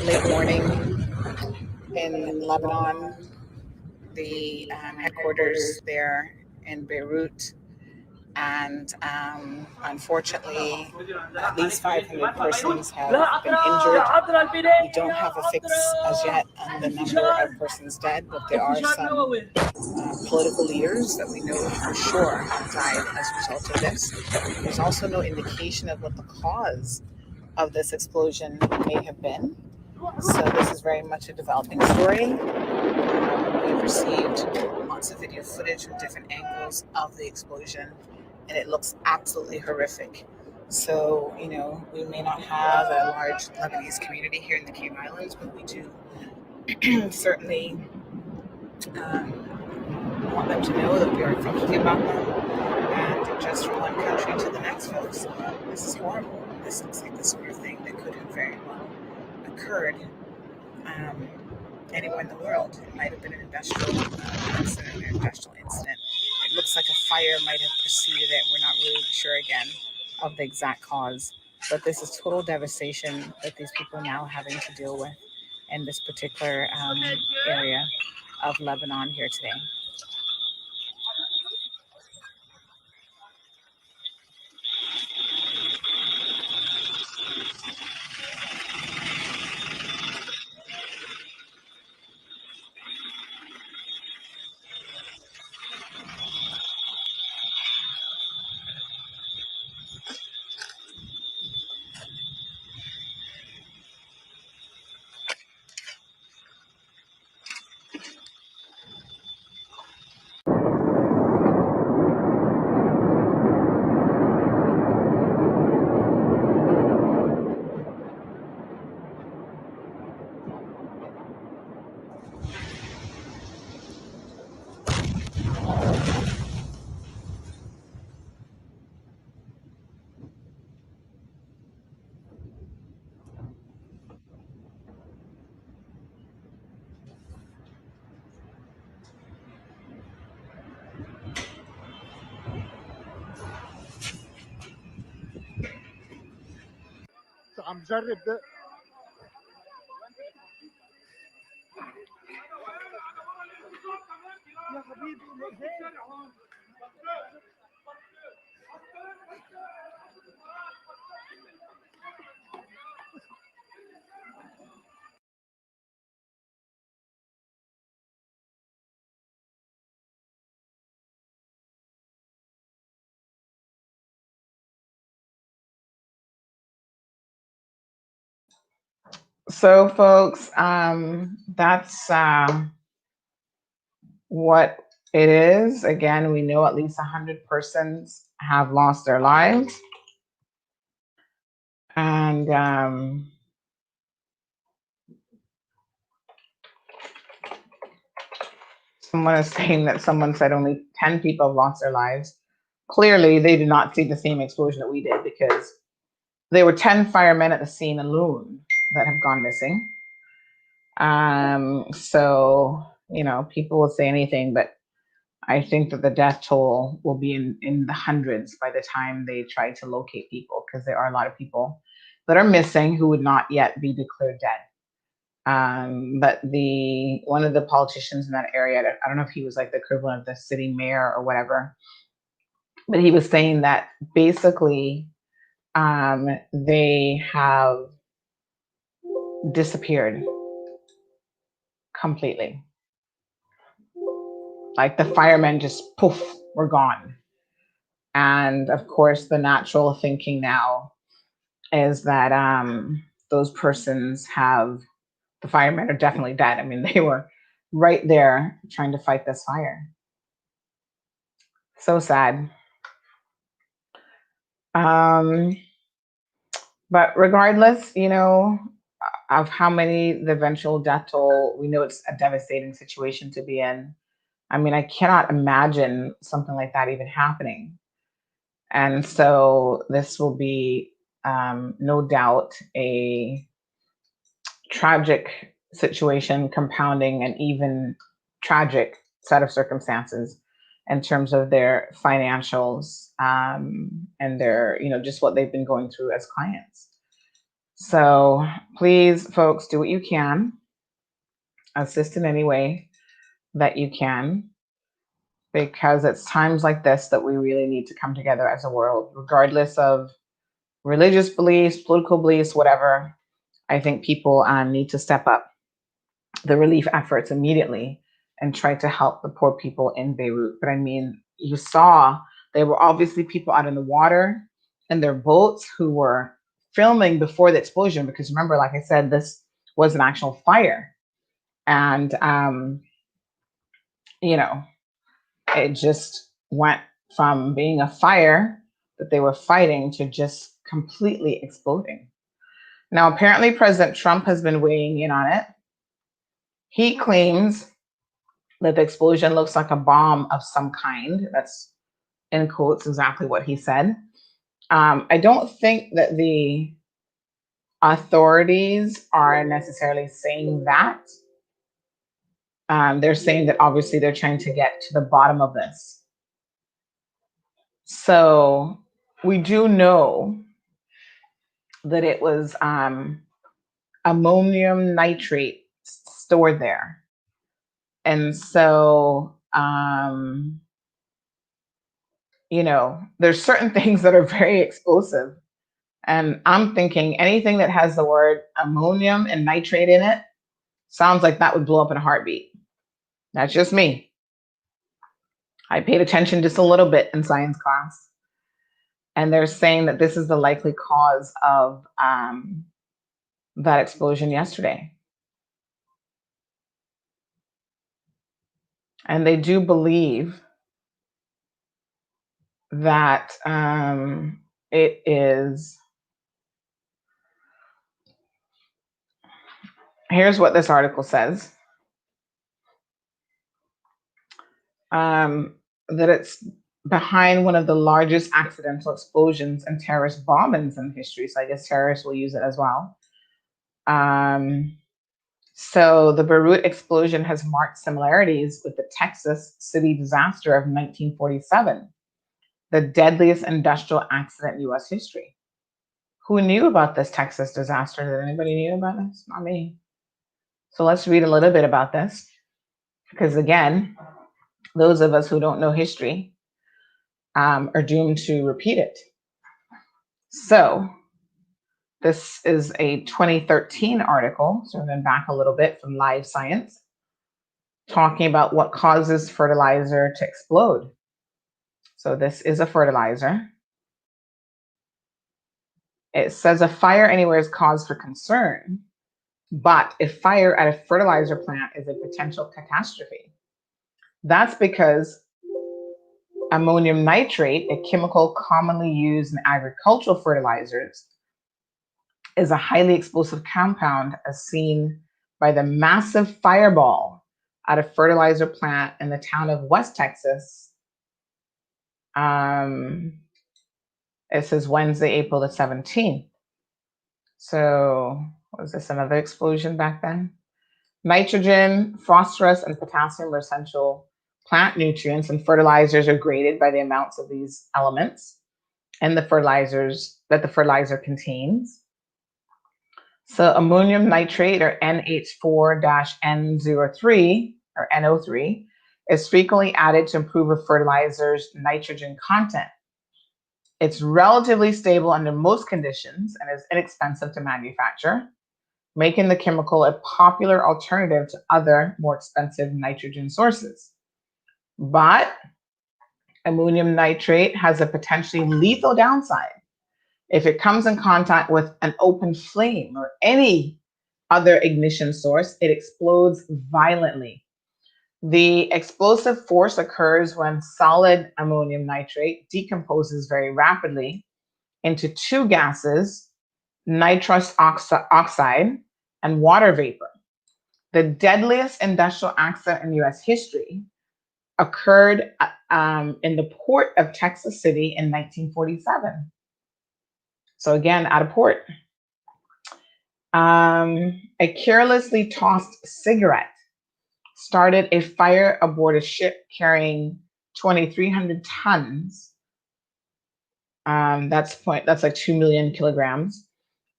B: late morning in Lebanon, the headquarters there in Beirut. And unfortunately, at least 500 persons have been injured. We don't have a fix as yet on the number of persons dead, but there are some political leaders that we know for sure have died as a result of this. There's also no indication of what the cause of this explosion may have been. So this is very much a developing story. We've received lots of video footage from different angles of the explosion, and it looks absolutely horrific. So, we may not have a large Lebanese community here in the Cayman Islands, but we do certainly want them to know that we are thinking about them. And just from one country to the next, folks, this is horrible. This looks like the sort of thing that could have very well occurred anywhere in the world. It might have been an industrial accident or industrial incident. It looks like a fire might have preceded it. We're not really sure again of the exact cause. But this is total devastation that these people are now having to deal with in this particular area of Lebanon here today.
C: عم جرب ده. يا حبيبي
B: So, folks, that's what it is. Again, we know at least 100 persons have lost their lives. And someone is saying that someone said only 10 people have lost their lives. Clearly, they did not see the same explosion that we did, because there were 10 firemen at the scene alone that have gone missing. So, people will say anything, but I think that the death toll will be in the hundreds by the time they try to locate people, because there are a lot of people that are missing who would not yet be declared dead. But one of the politicians in that area, I don't know if he was like the equivalent of the city mayor or whatever, but he was saying that basically they have disappeared completely. Like the firemen just poof, were gone. And of course, the natural thinking now is that those persons the firemen are definitely dead. I mean, they were right there trying to fight this fire. So sad. But regardless, of how many the eventual death toll, we know it's a devastating situation to be in. I mean, I cannot imagine something like that even happening. And so this will be no doubt a tragic situation, compounding an even tragic set of circumstances in terms of their financials and their, just what they've been going through as clients. So please, folks, do what you can. Assist in any way that you can. because it's times like this that we really need to come together as a world, regardless of religious beliefs, political beliefs, whatever. I think people need to step up the relief efforts immediately and try to help the poor people in Beirut. But I mean, you saw there were obviously people out in the water in their boats who were filming before the explosion, because remember, like I said, this was an actual fire. And, you know, it just went from being a fire that they were fighting to just completely exploding. Now, apparently, President Trump has been weighing in on it. He claims that the explosion looks like a bomb of some kind. That's in quotes exactly what he said. I don't think that the authorities are necessarily saying that. They're saying that obviously they're trying to get to the bottom of this. So we do know that it was ammonium nitrate stored there. And so, there's certain things that are very explosive. And I'm thinking anything that has the word ammonium and nitrate in it sounds like that would blow up in a heartbeat. That's just me. I paid attention just a little bit in science class. And they're saying that this is the likely cause of that explosion yesterday. And they do believe that it is. Here's what this article says. That it's behind one of the largest accidental explosions and terrorist bombings in history. So I guess terrorists will use it as well. So the Beirut explosion has marked similarities with the Texas city disaster of 1947, the deadliest industrial accident in U.S. history. Who knew about this Texas disaster? Did anybody knew about this? Not me. So let's read a little bit about this, because again, those of us who don't know history are doomed to repeat it. So this is a 2013 article, so I'm going back a little bit from Live Science, talking about what causes fertilizer to explode. So this is a fertilizer. It says a fire anywhere is cause for concern, but a fire at a fertilizer plant is a potential catastrophe. That's because ammonium nitrate, a chemical commonly used in agricultural fertilizers, is a highly explosive compound as seen by the massive fireball at a fertilizer plant in the town of West Texas. It says Wednesday, April the 17th. So was this another explosion back then? Nitrogen, phosphorus, and potassium are essential plant nutrients, and fertilizers are graded by the amounts of these elements and the fertilizers that the fertilizer contains. So ammonium nitrate, or NH4-N03 or NO3, is frequently added to improve a fertilizer's nitrogen content. It's relatively stable under most conditions and is inexpensive to manufacture, making the chemical a popular alternative to other more expensive nitrogen sources. But ammonium nitrate has a potentially lethal downside. If it comes in contact with an open flame or any other ignition source, it explodes violently. The explosive force occurs when solid ammonium nitrate decomposes very rapidly into two gases, nitrous oxide and water vapor. The deadliest industrial accident in US history occurred in the port of Texas City in 1947. So again, at a port. A carelessly tossed cigarette started a fire aboard a ship carrying 2,300 tons. That's like 2 million kilograms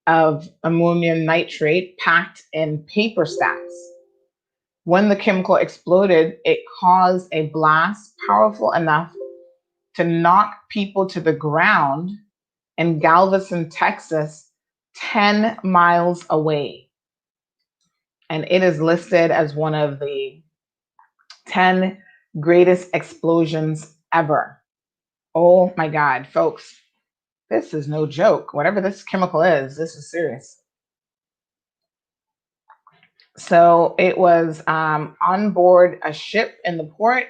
B: of ammonium nitrate packed in paper stacks. When the chemical exploded, it caused a blast powerful enough to knock people to the ground in Galveston, Texas, 10 miles away. And it is listed as one of the 10 greatest explosions ever. Oh my God, folks, this is no joke. Whatever this chemical is, this is serious. So it was on board a ship in the port.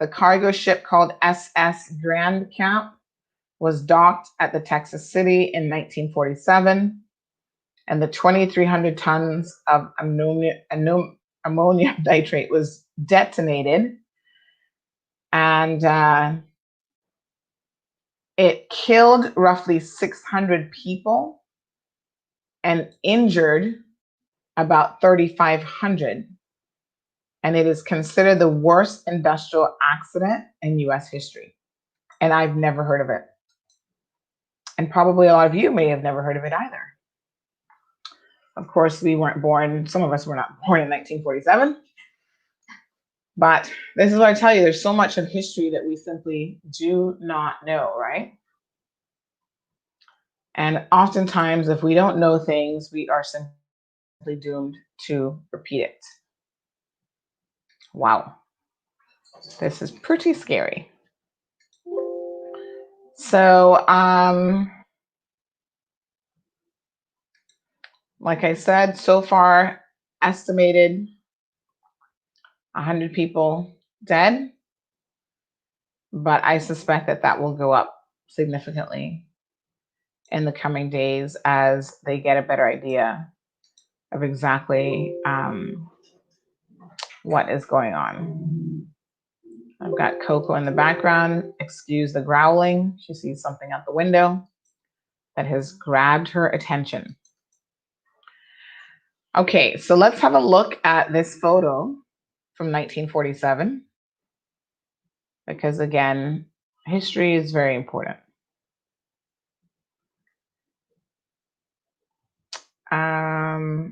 B: The cargo ship called SS Grand Camp was docked at the Texas City in 1947, and the 2,300 tons of ammonium nitrate was detonated, and it killed roughly 600 people and injured about 3,500. And it is considered the worst industrial accident in US history. And I've never heard of it. And probably a lot of you may have never heard of it either. Of course, we weren't born, some of us were not born in 1947. But this is what I tell you, there's so much of history that we simply do not know, right? And oftentimes, if we don't know things, we are simply doomed to repeat it. Wow. This is pretty scary. So, like I said, so far, estimated 100 people dead, but I suspect that that will go up significantly in the coming days as they get a better idea of exactly what is going on. I've got Coco in the background. Excuse the growling. She sees something out the window that has grabbed her attention. Okay, so let's have a look at this photo from 1947, because again, history is very important.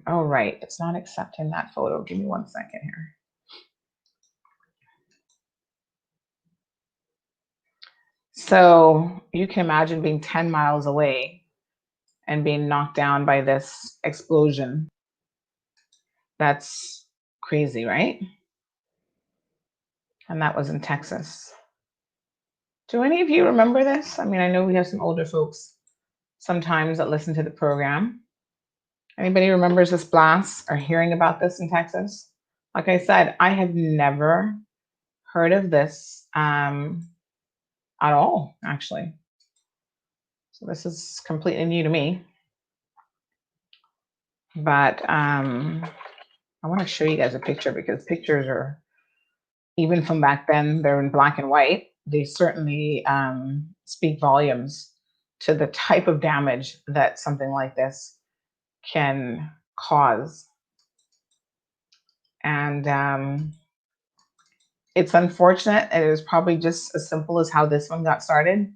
B: Oh, right, it's not accepting that photo. Give me 1 second here. So you can imagine being 10 miles away and being knocked down by this explosion. That's crazy, right? And that was in Texas. Do any of you remember this? I mean, I know we have some older folks sometimes that listen to the program. Anybody remembers this blast or hearing about this in Texas? Like I said, I have never heard of this at all, actually. So this is completely new to me. But I want to show you guys a picture, because pictures are, even from back then, they're in black and white. They certainly speak volumes to the type of damage that something like this can cause. And it's unfortunate. It is probably just as simple as how this one got started.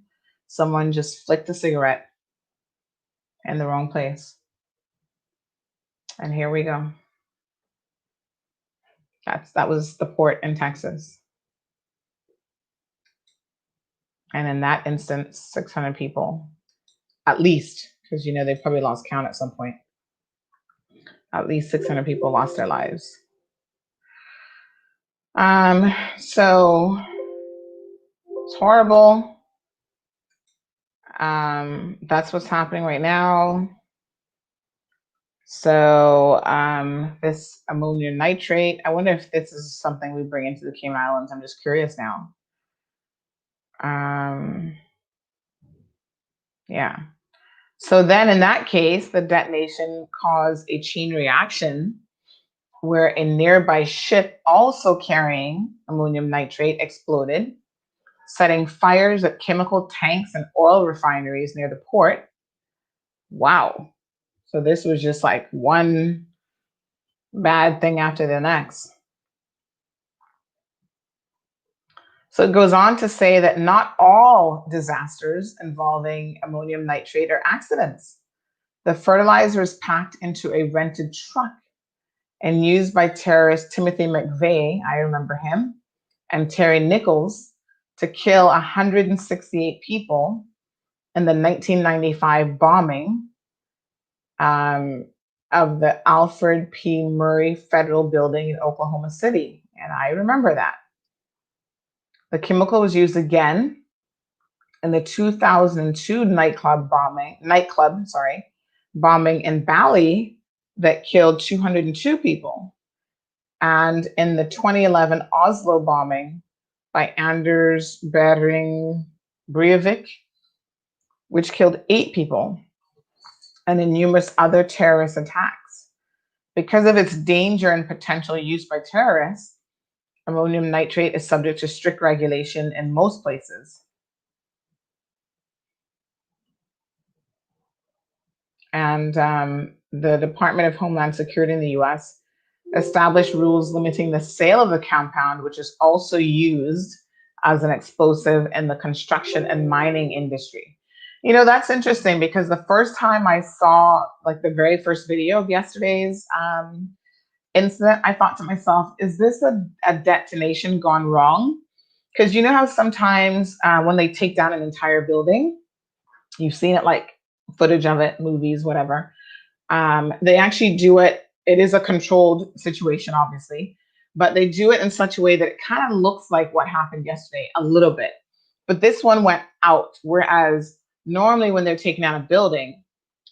B: Someone just flicked a cigarette in the wrong place. And here we go. That was the port in Texas. And in that instance, 600 people, at least, because you know they probably lost count at some point. At least 600 people lost their lives. So it's horrible. That's what's happening right now. So this ammonium nitrate, I wonder if this is something we bring into the Cayman Islands. I'm just curious now. Yeah. So then in that case, the detonation caused a chain reaction where a nearby ship also carrying ammonium nitrate exploded, setting fires at chemical tanks and oil refineries near the port. Wow. So this was just like one bad thing after the next. So it goes on to say that not all disasters involving ammonium nitrate are accidents. The fertilizer is packed into a rented truck and used by terrorist Timothy McVeigh, I remember him, and Terry Nichols to kill 168 people in the 1995 bombing of the Alfred P. Murray Federal Building in Oklahoma City. And I remember that. The chemical was used again in the 2002 nightclub bombing in Bali that killed 202 people. And in the 2011 Oslo bombing by Anders Behring Breivik, which killed 8 people, and in numerous other terrorist attacks. Because of its danger and potential use by terrorists, ammonium nitrate is subject to strict regulation in most places. And the Department of Homeland Security in the US established rules limiting the sale of the compound, which is also used as an explosive in the construction and mining industry. You know, that's interesting because the first time I saw like the very first video of yesterday's incident, I thought to myself, is this a detonation gone wrong? Because you know how sometimes when they take down an entire building, you've seen it, like footage of it, movies, whatever. They actually do it. It is a controlled situation, obviously, but they do it in such a way that it kind of looks like what happened yesterday a little bit. But this one went out, whereas normally when they're taking down a building,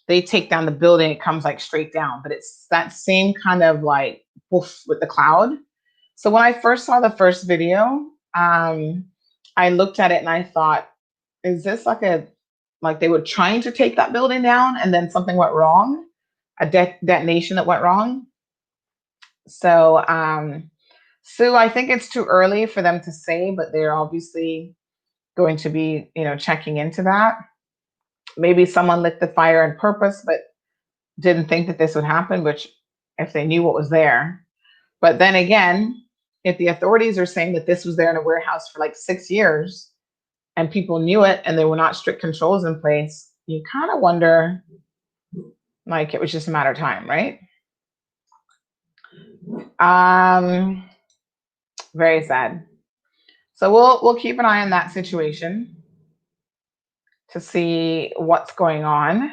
B: they take down the building, it comes like straight down, but it's that same kind of like woof with the cloud. So when I first saw the first video, I looked at it and I thought, is this like they were trying to take that building down and then something went wrong, a detonation that went wrong? So, Sue, I think it's too early for them to say, but they're obviously going to be, checking into that. Maybe someone lit the fire on purpose, but didn't think that this would happen, which if they knew what was there. But then again, if the authorities are saying that this was there in a warehouse for like 6 years and people knew it and there were not strict controls in place, you kind of wonder, like it was just a matter of time, right? Very sad. So we'll keep an eye on that situation to see what's going on.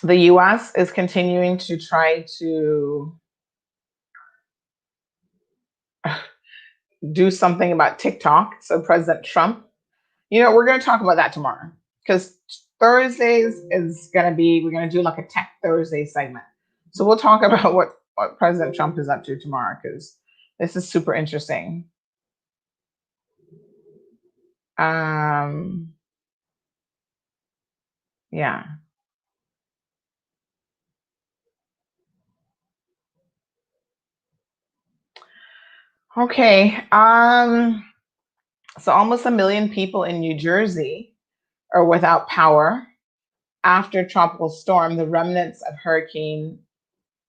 B: The US is continuing to try to do something about TikTok. So President Trump, we're going to talk about that tomorrow because Thursdays is going to be, we're going to do like a Tech Thursday segment. So we'll talk about what President Trump is up to tomorrow because this is super interesting. Yeah. Okay. So almost 1 million people in New Jersey are without power after tropical storm, the remnants of Hurricane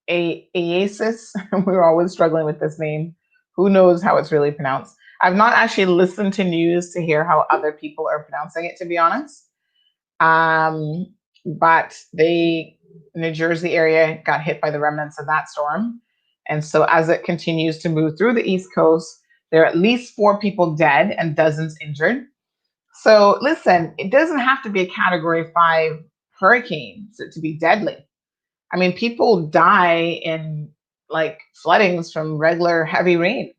B: Isis. We're always struggling with this name. Who knows how it's really pronounced? I've not actually listened to news to hear how other people are pronouncing it, to be honest. But New Jersey area got hit by the remnants of that storm. And so as it continues to move through the East Coast, there are at least 4 people dead and dozens injured. So listen, it doesn't have to be a Category 5 hurricane to be deadly. I mean, people die in like floodings from regular heavy rain.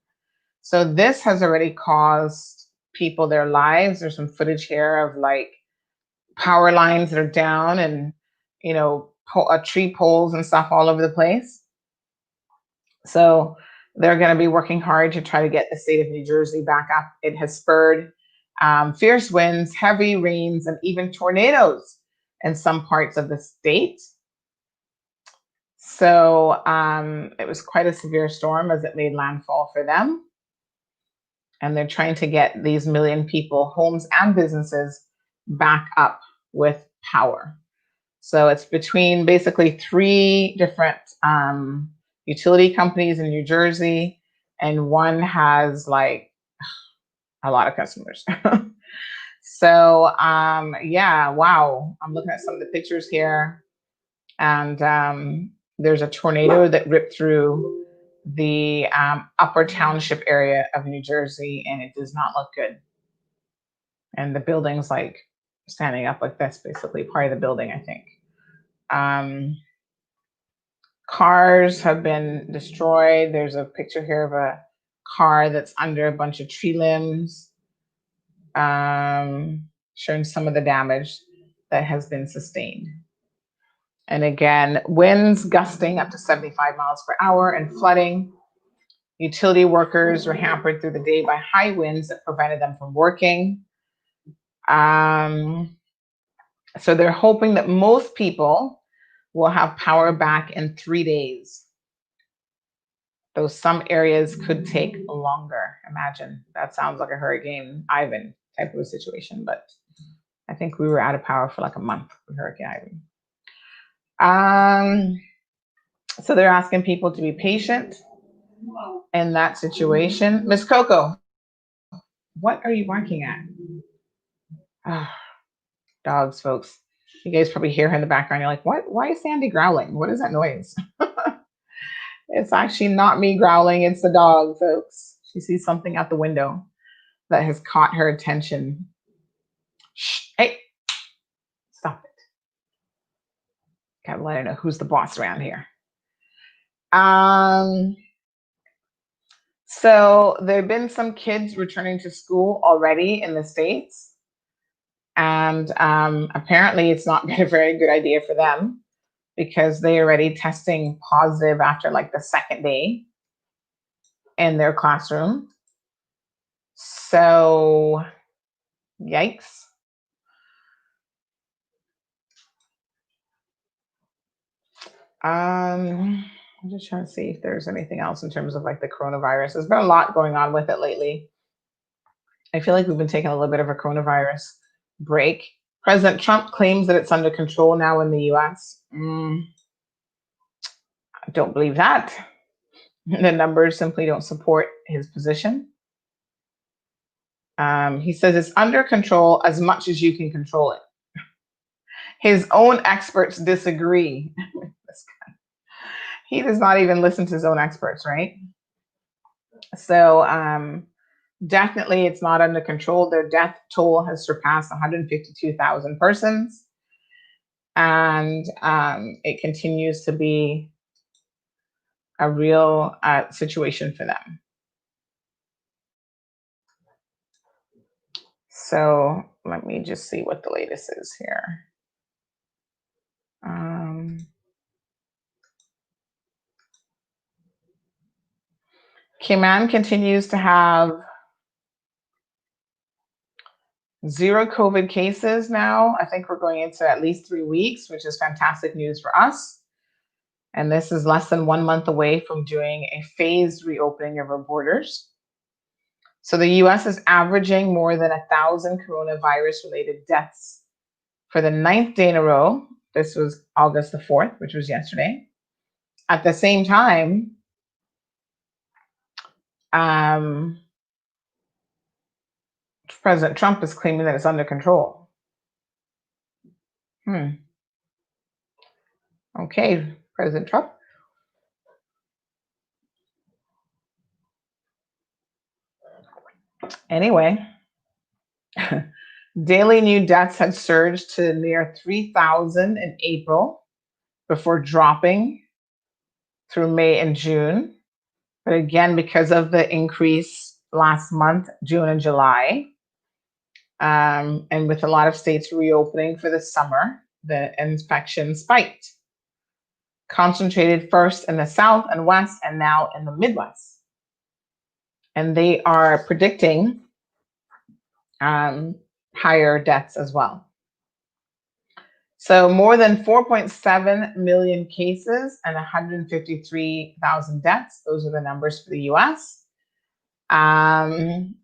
B: So this has already caused people their lives. There's some footage here of like power lines that are down and, tree poles and stuff all over the place. So they're going to be working hard to try to get the state of New Jersey back up. It has spurred fierce winds, heavy rains, and even tornadoes in some parts of the state. So it was quite a severe storm as it made landfall for them. And they're trying to get these 1 million people, homes and businesses, back up with power. So it's between basically 3 different utility companies in New Jersey, and one has like a lot of customers. So, yeah, wow. I'm looking at some of the pictures here, and there's a tornado that ripped through the upper township area of New Jersey, and it does not look good. And the building's like standing up like this, basically part of the building, I think. Cars have been destroyed. There's a picture here of a car that's under a bunch of tree limbs, showing some of the damage that has been sustained. And again, winds gusting up to 75 miles per hour and flooding. Utility workers were hampered through the day by high winds that prevented them from working. So they're hoping that most people will have power back in 3 days. Though some areas could take longer. Imagine, that sounds like a Hurricane Ivan type of a situation, but I think we were out of power for like a month with Hurricane Ivan. So they're asking people to be patient in that situation. Miss Coco, what are you barking at? Dogs, folks. You guys probably hear her in the background. You're like, what? Why is Sandy growling? What is that noise? It's actually not me growling. It's the dog, folks. She sees something out the window that has caught her attention. Shh, hey, stop it. Gotta let her know who's the boss around here. So there have been some kids returning to school already in the States. And apparently it's not been a very good idea for them because they already testing positive after like the second day in their classroom. So, yikes. I'm just trying to see if there's anything else in terms of like the coronavirus. There's been a lot going on with it lately. I feel like we've been taking a little bit of a coronavirus break. President Trump claims that it's under control now in the US. I don't believe that. The numbers simply don't support his position. He says it's under control as much as you can control it. His own experts disagree. This guy. He does not even listen to his own experts, right? So definitely it's not under control. Their death toll has surpassed 152,000 persons. And it continues to be a real situation for them. So let me just see what the latest is here. Cayman continues to have 0 COVID cases now. I think we're going into at least 3 weeks, which is fantastic news for us. And this is less than 1 month away from doing a phased reopening of our borders. So the US is averaging more than 1,000 coronavirus-related deaths for the 9th day in a row. This was August the 4th, which was yesterday. At the same time, President Trump is claiming that it's under control. Okay, President Trump. Anyway, daily new deaths had surged to near 3,000 in April before dropping through May and June. But again, because of the increase last month, June and July, and with a lot of states reopening for the summer, the infection spiked. Concentrated first in the South and West and now in the Midwest. And they are predicting higher deaths as well. So more than 4.7 million cases and 153,000 deaths. Those are the numbers for the US. And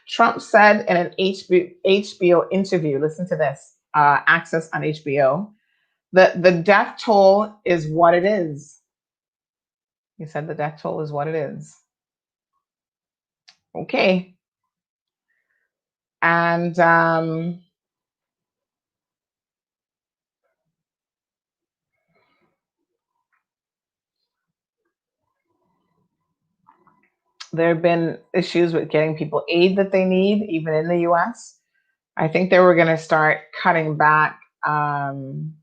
B: Trump said in an HBO interview, listen to this, Access on HBO, that the death toll is what it is. He said the death toll is what it is. Okay. And there have been issues with getting people aid that they need, even in the US. I think they were going to start cutting back on,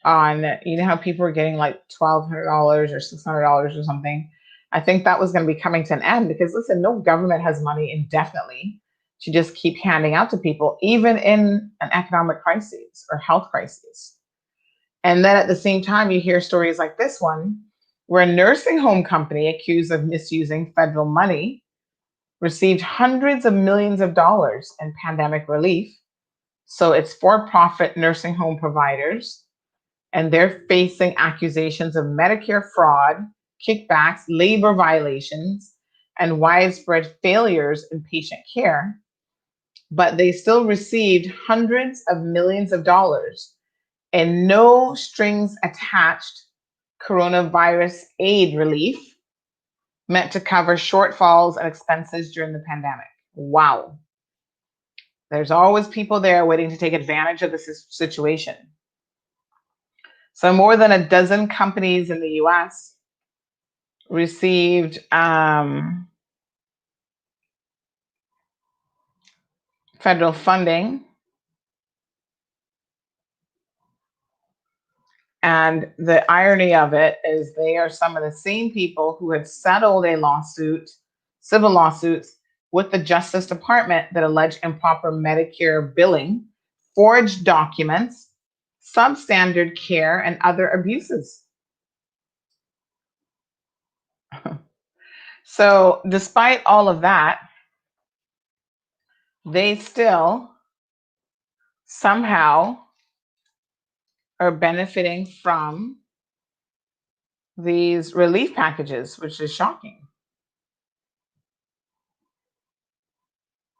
B: you know, how people are getting like $1,200 or $600 or something. I think that was going to be coming to an end because, listen, no government has money indefinitely to just keep handing out to people, even in an economic crisis or health crisis. And then at the same time, you hear stories like this one, where a nursing home company accused of misusing federal money received hundreds of millions of dollars in pandemic relief. So it's for-profit nursing home providers, and they're facing accusations of Medicare fraud, kickbacks, labor violations, and widespread failures in patient care. But they still received hundreds of millions of dollars and no strings attached coronavirus aid relief meant to cover shortfalls and expenses during the pandemic. Wow. There's always people there waiting to take advantage of this situation. So more than a dozen companies in the US received federal funding. And the irony of it is they are some of the same people who had settled a lawsuit, civil lawsuits, with the Justice Department that allege improper Medicare billing, forged documents, substandard care, and other abuses. So despite all of that, they still somehow are benefiting from these relief packages, which is shocking.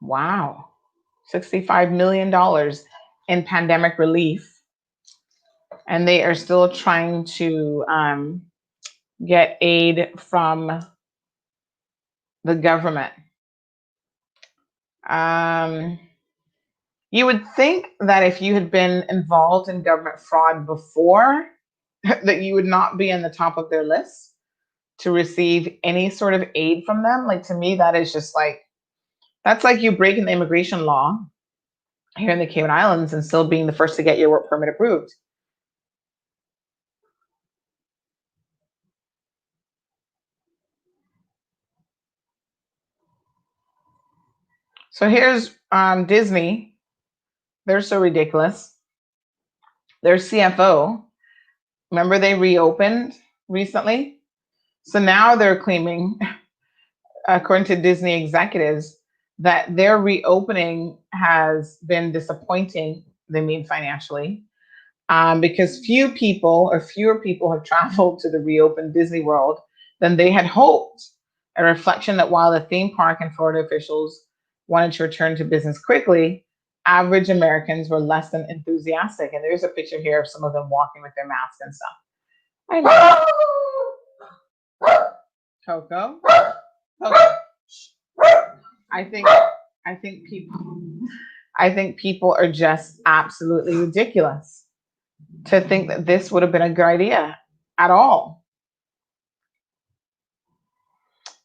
B: Wow. $65 million in pandemic relief. And they are still trying to get aid from the government. You would think that if you had been involved in government fraud before, that you would not be in the top of their list to receive any sort of aid from them. Like, to me, that is just like, that's like you breaking the immigration law here in the Cayman Islands and still being the first to get your work permit approved. So here's Disney. They're so ridiculous. Their CFO, remember they reopened recently? So now they're claiming, according to Disney executives, that their reopening has been disappointing, they mean financially, because fewer people have traveled to the reopened Disney World than they had hoped. A reflection that while the theme park and Florida officials wanted to return to business quickly, average Americans were less than enthusiastic. And there's a picture here of some of them walking with their masks and stuff. I know. Coco. I think people are just absolutely ridiculous to think that this would have been a good idea at all.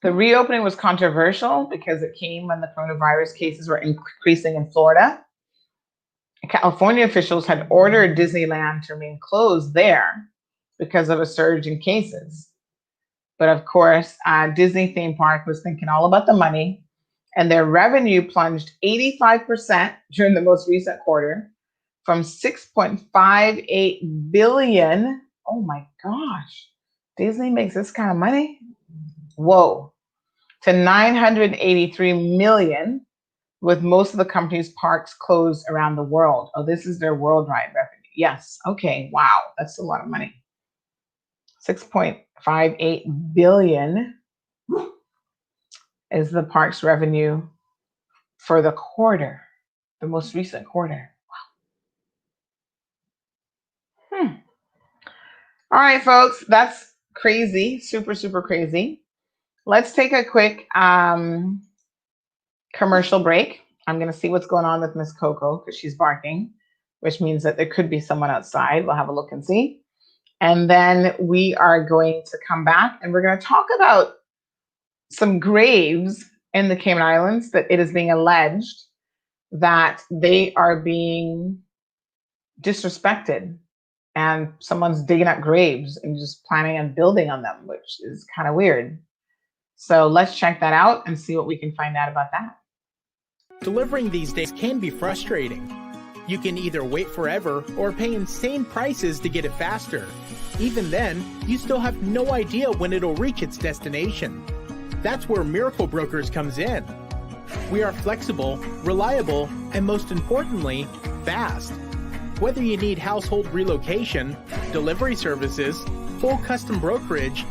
B: The reopening was controversial because it came when the coronavirus cases were increasing in Florida. California officials had ordered Disneyland to remain closed there because of a surge in cases. But of course, Disney theme park was thinking all about the money, and their revenue plunged 85% during the most recent quarter, from $6.58 billion. Oh my gosh, Disney makes this kind of money? Whoa. To $983 million, with most of the company's parks closed around the world. Oh, this is their worldwide revenue. Yes. Okay. Wow. That's a lot of money. 6.58 billion is the park's revenue for the quarter, the most recent quarter. Wow. All right, folks, that's crazy, super, super crazy. Let's take a quick Commercial break. I'm going to see what's going on with Miss Coco because she's barking, which means that there could be someone outside. We'll have a look and see. And then we are going to come back and we're going to talk about some graves in the Cayman Islands that it is being alleged that they are being disrespected and someone's digging up graves and just planning on building on them, which is kind of weird. So let's check that out and see what we can find out about that.
C: Delivering these days can be frustrating. You can either wait forever or pay insane prices to get it faster. Even then, you still have no idea when it'll reach its destination. That's where Miracle Brokers comes in. We are flexible, reliable, and most importantly, fast. Whether you need household relocation, delivery services, full custom brokerage,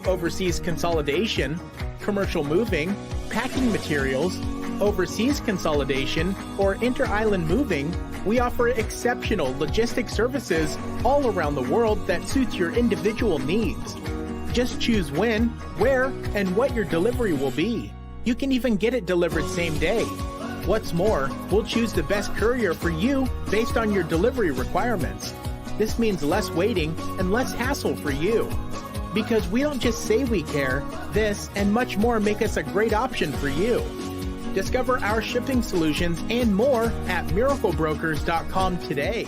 C: overseas consolidation, commercial moving, packing materials, overseas consolidation, or inter-island moving, we offer exceptional logistics services all around the world that suits your individual needs. Just choose when, where, and what your delivery will be. You can even get it delivered same day. What's more, we'll choose the best courier for you based on your delivery requirements. This means less waiting and less hassle for you. Because we don't just say we care, this and much more make us a great option for you. Discover our shipping solutions and more at miraclebrokers.com today.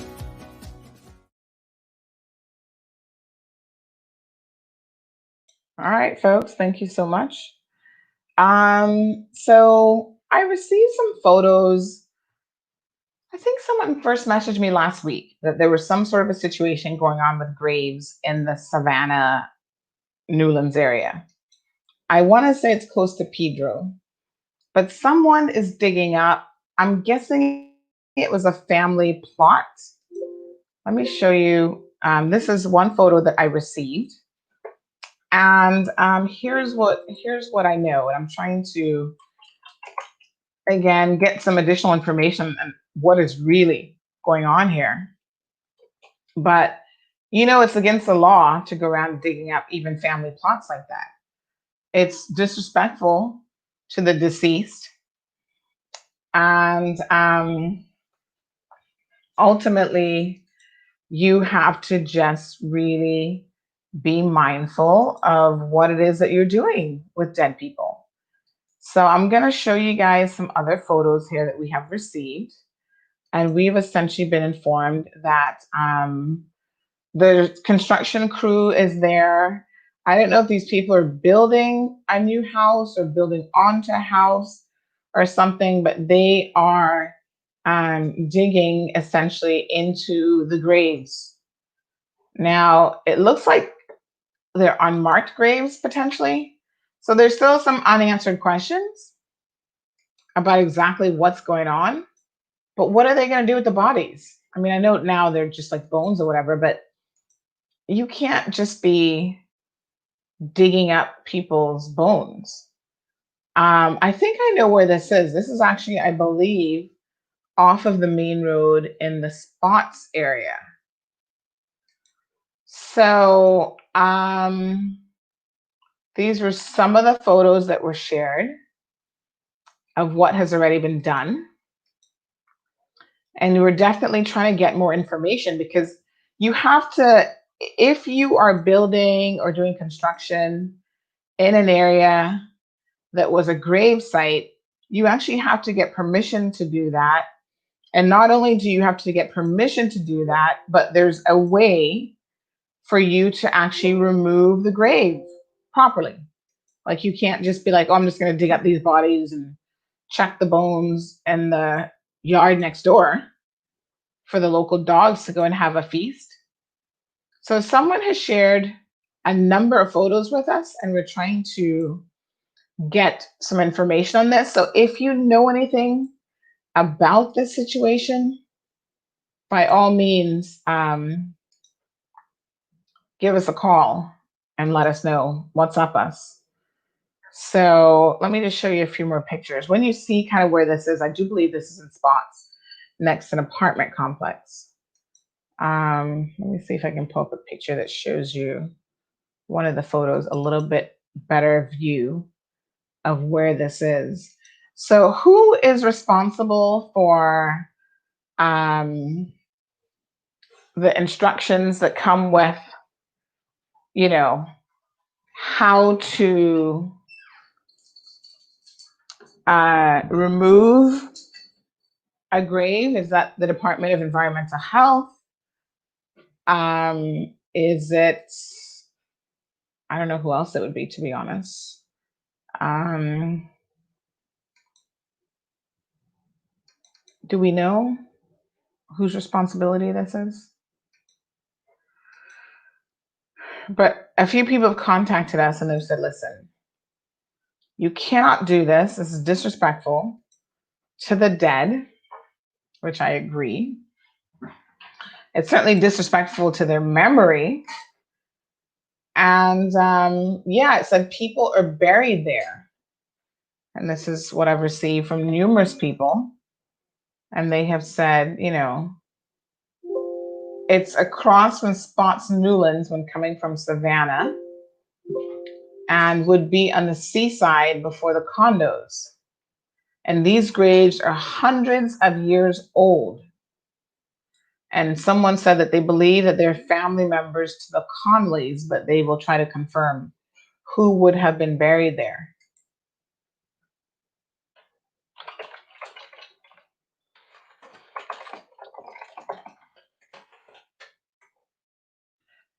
B: All right, folks, thank you so much. So I received some photos. I think someone first messaged me last week that there was some sort of a situation going on with graves in the Savannah, Newlands area. I want to say it's close to Pedro, but someone is digging up. I'm guessing it was a family plot. Let me show you. This is one photo that I received. And here's what I know. And I'm trying to, again, get some additional information on what is really going on here. But, you know, it's against the law to go around digging up even family plots like that. It's disrespectful to the deceased. And ultimately, you have to just really be mindful of what it is that you're doing with dead people. So I'm going to show you guys some other photos here that we have received. And we've essentially been informed that the construction crew is there. I don't know if these people are building a new house or building onto a house or something, but they are digging essentially into the graves. Now, it looks like they're unmarked graves potentially. So there's still some unanswered questions about exactly what's going on. But what are they going to do with the bodies? I mean, I know now they're just like bones or whatever, but you can't just be digging up people's bones. I think I know where this is. This is actually, I believe, off of the main road in the Spots area. So these were some of the photos that were shared of what has already been done. And we're definitely trying to get more information because you have to, if you are building or doing construction in an area that was a grave site, you actually have to get permission to do that. And not only do you have to get permission to do that, but there's a way for you to actually remove the grave properly. Like you can't just be like, oh, I'm just going to dig up these bodies and check the bones in the yard next door for the local dogs to go and have a feast. So someone has shared a number of photos with us and we're trying to get some information on this. So if you know anything about this situation, by all means, give us a call and let us know what's up us. So let me just show you a few more pictures. When you see kind of where this is, I do believe this is in Spots next to an apartment complex. Let me see if I can pull up a picture that shows you one of the photos, a little bit better view of where this is. So who is responsible for the instructions that come with, how to remove a grave? Is that the Department of Environmental Health? Is it, I don't know who else it would be, to be honest. Do we know whose responsibility this is? But a few people have contacted us and they've said, listen, you cannot do this. This is disrespectful to the dead, which I agree. It's certainly disrespectful to their memory. And it said people are buried there. And this is what I've received from numerous people. And they have said, it's across from Spots Newlands when coming from Savannah, and would be on the seaside before the condos. And these graves are hundreds of years old. And someone said that they believe that they're family members to the Conleys, but they will try to confirm who would have been buried there.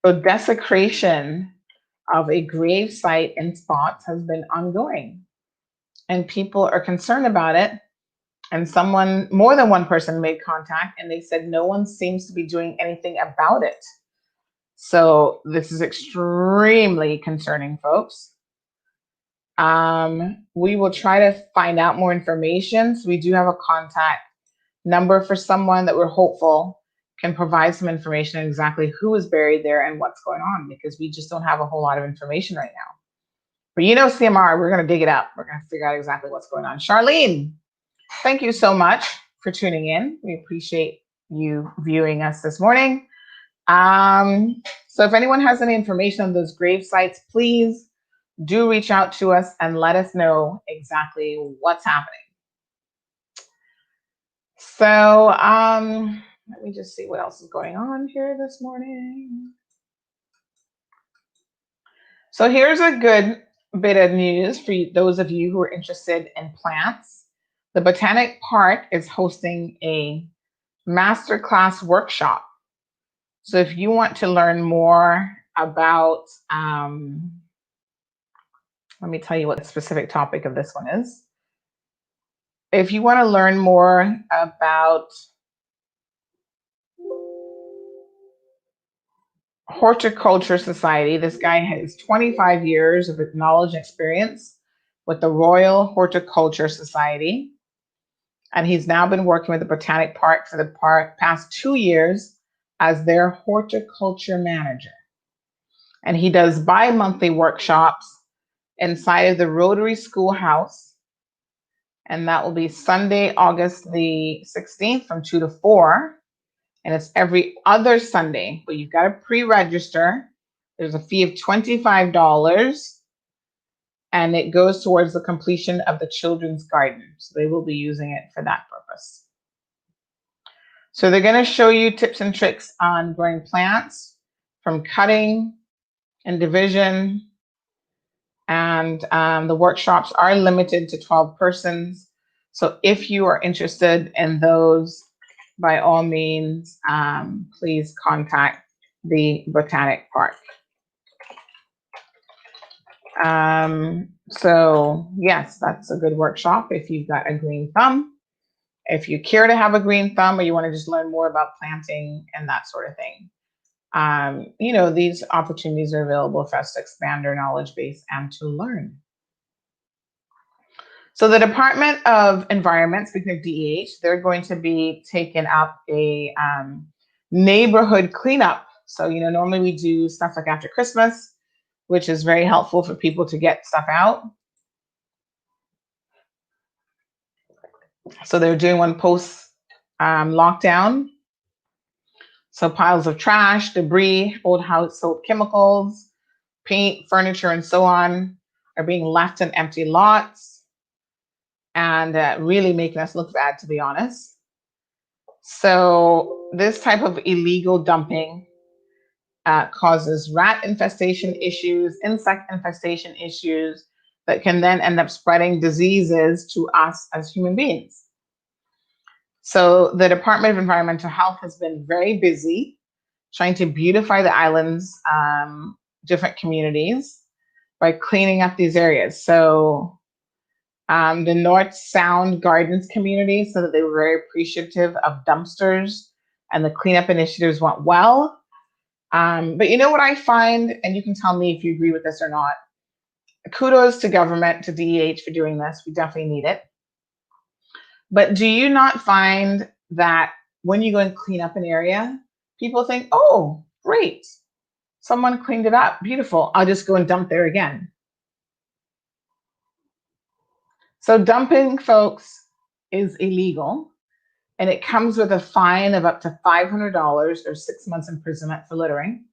B: So desecration of a grave site in Spots has been ongoing, and people are concerned about it. And more than one person made contact, and they said no one seems to be doing anything about it. So this is extremely concerning, folks. We will try to find out more information. So we do have a contact number for someone that we're hopeful can provide some information on exactly who is buried there and what's going on, because we just don't have a whole lot of information right now. But CMR, we're going to dig it up. We're going to figure out exactly what's going on. Charlene, thank you so much for tuning in. We appreciate you viewing us this morning. So if anyone has any information on those grave sites, please do reach out to us and let us know exactly what's happening. So let me just see what else is going on here this morning. So here's a good bit of news for those of you who are interested in plants. The Botanic Park is hosting a masterclass workshop. So if you want to learn more about, let me tell you what the specific topic of this one is. If you want to learn more about Horticulture Society, this guy has 25 years of knowledge and experience with the Royal Horticulture Society. And he's now been working with the Botanic Park for the past 2 years as their horticulture manager. And he does bi-monthly workshops inside of the Rotary Schoolhouse. And that will be Sunday, August the 16th from 2 to 4. And it's every other Sunday, but you've got to pre-register. There's a fee of $25, and it goes towards the completion of the children's garden. So they will be using it for that purpose. So they're going to show you tips and tricks on growing plants, from cutting and division. And the workshops are limited to 12 persons. So if you are interested in those, by all means, please contact the Botanic Park. So yes, that's a good workshop if you've got a green thumb. If you care to have a green thumb, or you want to just learn more about planting and that sort of thing, these opportunities are available for us to expand our knowledge base and to learn. So the Department of Environment, speaking of DEH, they're going to be taking up a neighborhood cleanup. So, normally we do stuff like after Christmas, which is very helpful for people to get stuff out. So they're doing one post lockdown. So piles of trash, debris, old household chemicals, paint, furniture, and so on are being left in empty lots. and really making us look bad, to be honest. So this type of illegal dumping causes rat infestation issues, insect infestation issues that can then end up spreading diseases to us as human beings. So the Department of Environmental Health has been very busy trying to beautify the island's different communities by cleaning up these areas. So the North Sound Gardens community, so that they were very appreciative of dumpsters, and the cleanup initiatives went well. But you know what I find, and you can tell me if you agree with this or not. Kudos to government, to DEH for doing this. We definitely need it. But do you not find that when you go and clean up an area, people think, oh, great, someone cleaned it up, beautiful, I'll just go and dump there again. So dumping, folks, is illegal, and it comes with a fine of up to $500 or 6 months imprisonment for littering.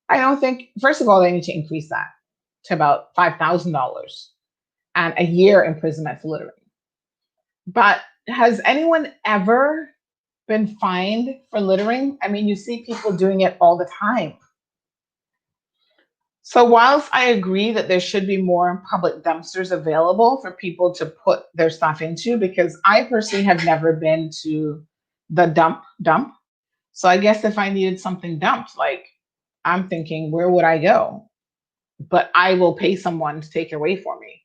B: I don't think, first of all, they need to increase that to about $5,000 and a year imprisonment for littering. But has anyone ever been fined for littering? I mean, you see people doing it all the time. So whilst I agree that there should be more public dumpsters available for people to put their stuff into, because I personally have never been to the dump. So I guess if I needed something dumped, like, I'm thinking, where would I go? But I will pay someone to take it away for me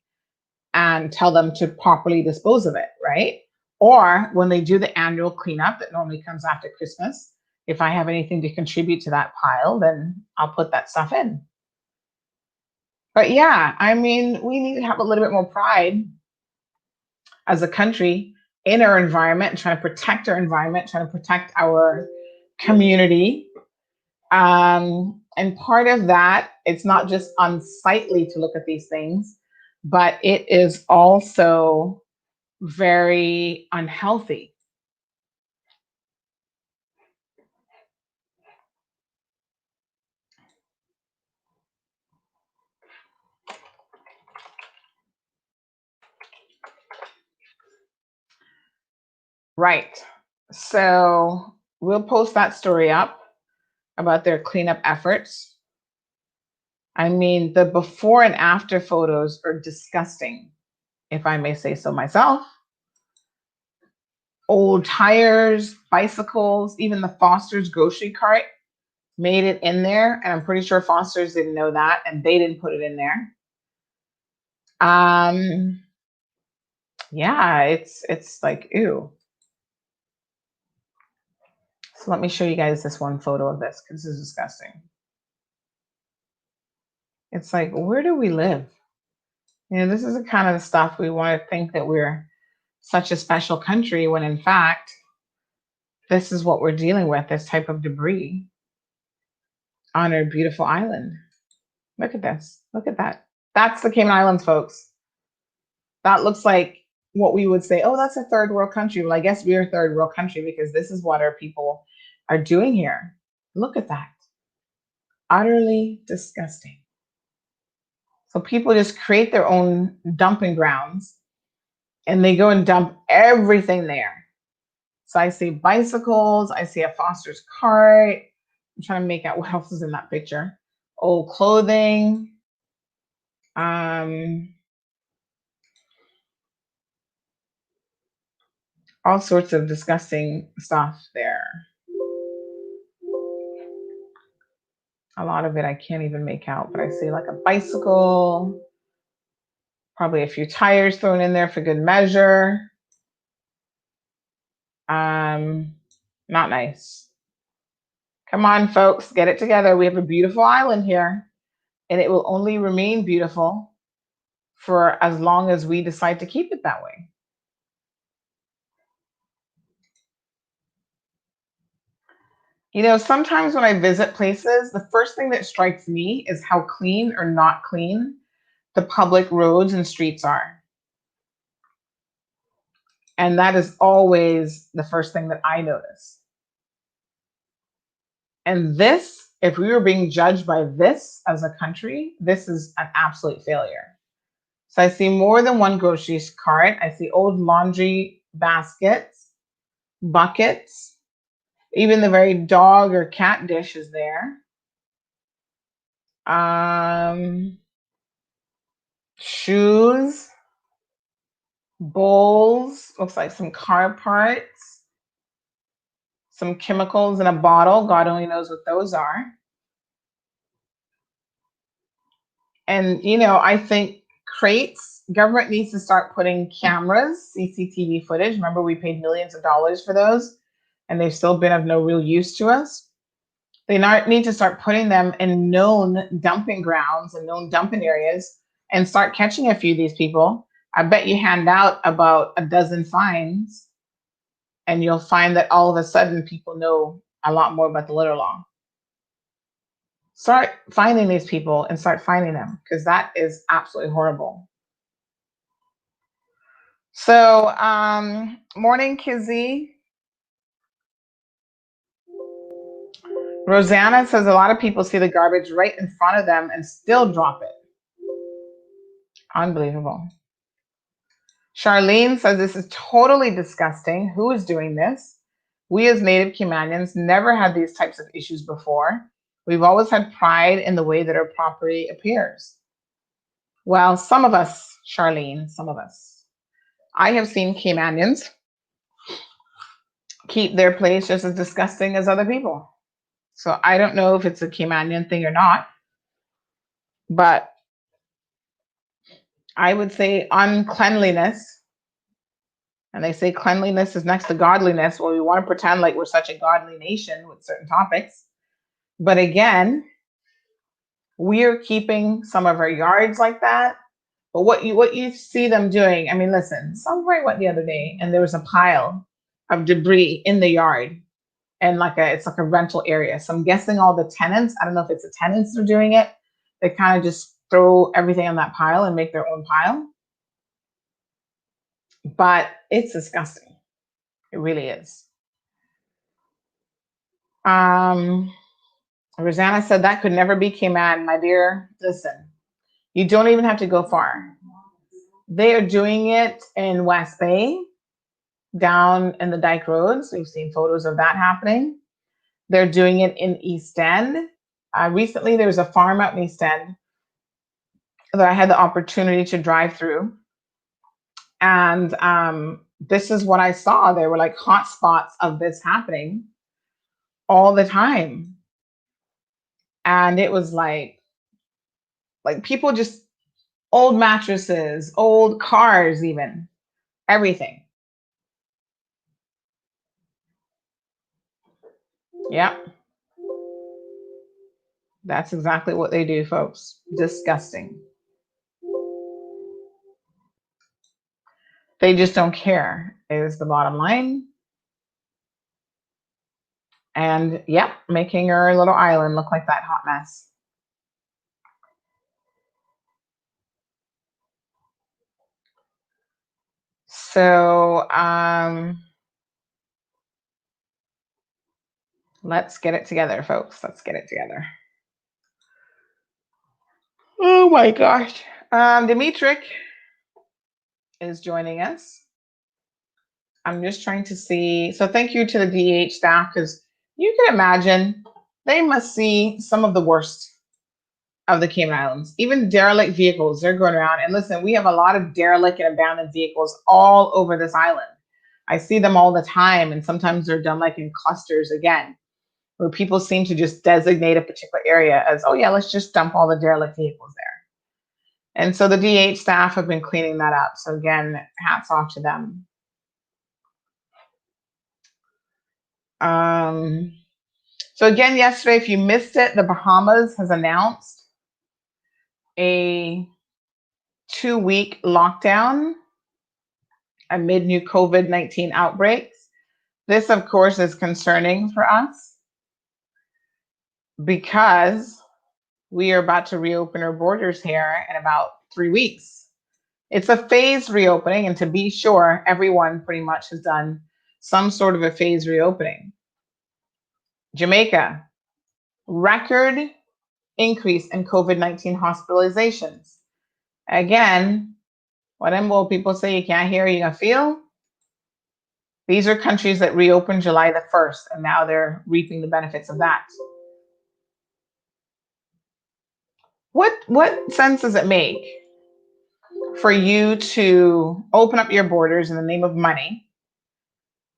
B: and tell them to properly dispose of it, right? Or when they do the annual cleanup that normally comes after Christmas, if I have anything to contribute to that pile, then I'll put that stuff in. But yeah, I mean, we need to have a little bit more pride as a country in our environment, trying to protect our environment, trying to protect our community. And part of that, it's not just unsightly to look at these things, but it is also very unhealthy. Right. So we'll post that story up about their cleanup efforts. I mean, the before and after photos are disgusting, if I may say so myself. Old tires, bicycles, even the Foster's grocery cart made it in there. And I'm pretty sure Foster's didn't know that, and they didn't put it in there. Yeah, it's like, ew. So let me show you guys this one photo of this, because this is disgusting. It's like, where do we live? You know, this is the kind of stuff we want to think that we're such a special country, when in fact, this is what we're dealing with, this type of debris on our beautiful island. Look at this. Look at that. That's the Cayman Islands, folks. That looks like what we would say, oh, that's a third world country. Well, I guess we're a third world country because this is what our people are doing here. Look at that. Utterly disgusting. So people just create their own dumping grounds and they go and dump everything there. So I see bicycles, I see a Foster's cart. I'm trying to make out what else is in that picture. Old clothing. All sorts of disgusting stuff there. A lot of it I can't even make out, but I see like a bicycle, probably a few tires thrown in there for good measure. Not nice. Come on, folks, get it together. We have a beautiful island here, and it will only remain beautiful for as long as we decide to keep it that way. You know, sometimes when I visit places, the first thing that strikes me is how clean or not clean the public roads and streets are. And that is always the first thing that I notice. And this, if we were being judged by this as a country, this is an absolute failure. So I see more than one grocery cart. I see old laundry baskets, buckets, even the very dog or cat dish is there. Shoes, bowls, looks like some car parts, some chemicals in a bottle. God only knows what those are. And, I think crates, government needs to start putting cameras, CCTV footage. Remember, we paid millions of dollars for those, and they've still been of no real use to us. They need to start putting them in known dumping grounds and known dumping areas and start catching a few of these people. I bet you hand out about a dozen fines, and you'll find that all of a sudden people know a lot more about the litter law. Start finding these people and start finding them, because that is absolutely horrible. So, morning, Kizzy. Rosanna says a lot of people see the garbage right in front of them and still drop it. Unbelievable. Charlene says this is totally disgusting. Who is doing this? We as Native Caymanians never had these types of issues before. We've always had pride in the way that our property appears. Well, some of us, Charlene, some of us. I have seen Caymanians keep their place just as disgusting as other people. So I don't know if it's a Caymanian thing or not, but I would say uncleanliness, and they say cleanliness is next to godliness. Well, we want to pretend like we're such a godly nation with certain topics. But again, we're keeping some of our yards like that. But what you see them doing, I mean, listen, somewhere went the other day and there was a pile of debris in the yard, and it's like a rental area. So I'm guessing all the tenants, I don't know if it's the tenants that are doing it, they kind of just throw everything on that pile and make their own pile. But it's disgusting. It really is. Rosanna said that could never be Cayman. My dear, listen, you don't even have to go far. They are doing it in West Bay, down in the Dyke Roads. We've seen photos of that happening. They're doing it in East End. Recently, there was a farm out in East End that I had the opportunity to drive through. And this is what I saw. There were like hot spots of this happening all the time. And it was like people just, old mattresses, old cars, even, everything. Yep. That's exactly what they do, folks. Disgusting. They just don't care, is the bottom line. And yep, making our little island look like that hot mess. So let's get it together, folks. Let's get it together. Oh my gosh. Dimitrik is joining us. I'm just trying to see. So thank you to the DEH staff, because you can imagine they must see some of the worst of the Cayman Islands. Even derelict vehicles, they're going around. And listen, we have a lot of derelict and abandoned vehicles all over this island. I see them all the time, and sometimes they're done like in clusters again, where people seem to just designate a particular area as, oh yeah, let's just dump all the derelict vehicles there. And so the DEH staff have been cleaning that up. So again, hats off to them. So again, yesterday, if you missed it, the Bahamas has announced a 2-week lockdown amid new COVID-19 outbreaks. This, of course, is concerning for us because we are about to reopen our borders here in about 3 weeks. It's a phased reopening, and to be sure, everyone pretty much has done some sort of a phased reopening. Jamaica, record increase in COVID-19 hospitalizations. Again, What them old people say, you can't hear, you can feel. These are countries that reopened July the 1st, and now they're reaping the benefits of that. What sense does it make for you to open up your borders in the name of money,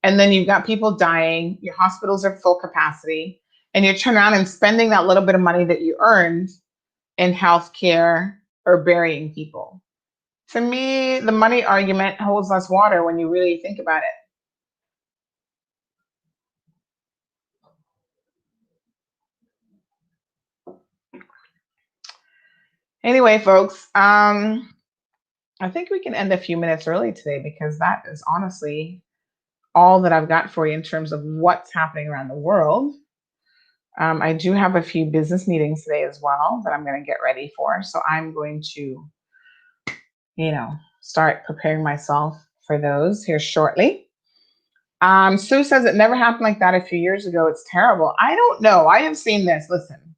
B: and then you've got people dying, your hospitals are full capacity, and you turn around and spending that little bit of money that you earned in healthcare or burying people? To me, the money argument holds less water when you really think about it. Anyway, folks, I think we can end a few minutes early today because that is honestly all that I've got for you in terms of what's happening around the world. I do have a few business meetings today as well that I'm going to get ready for. So I'm going to, start preparing myself for those here shortly. Sue says it never happened like that a few years ago. It's terrible. I don't know. I have seen this. Listen,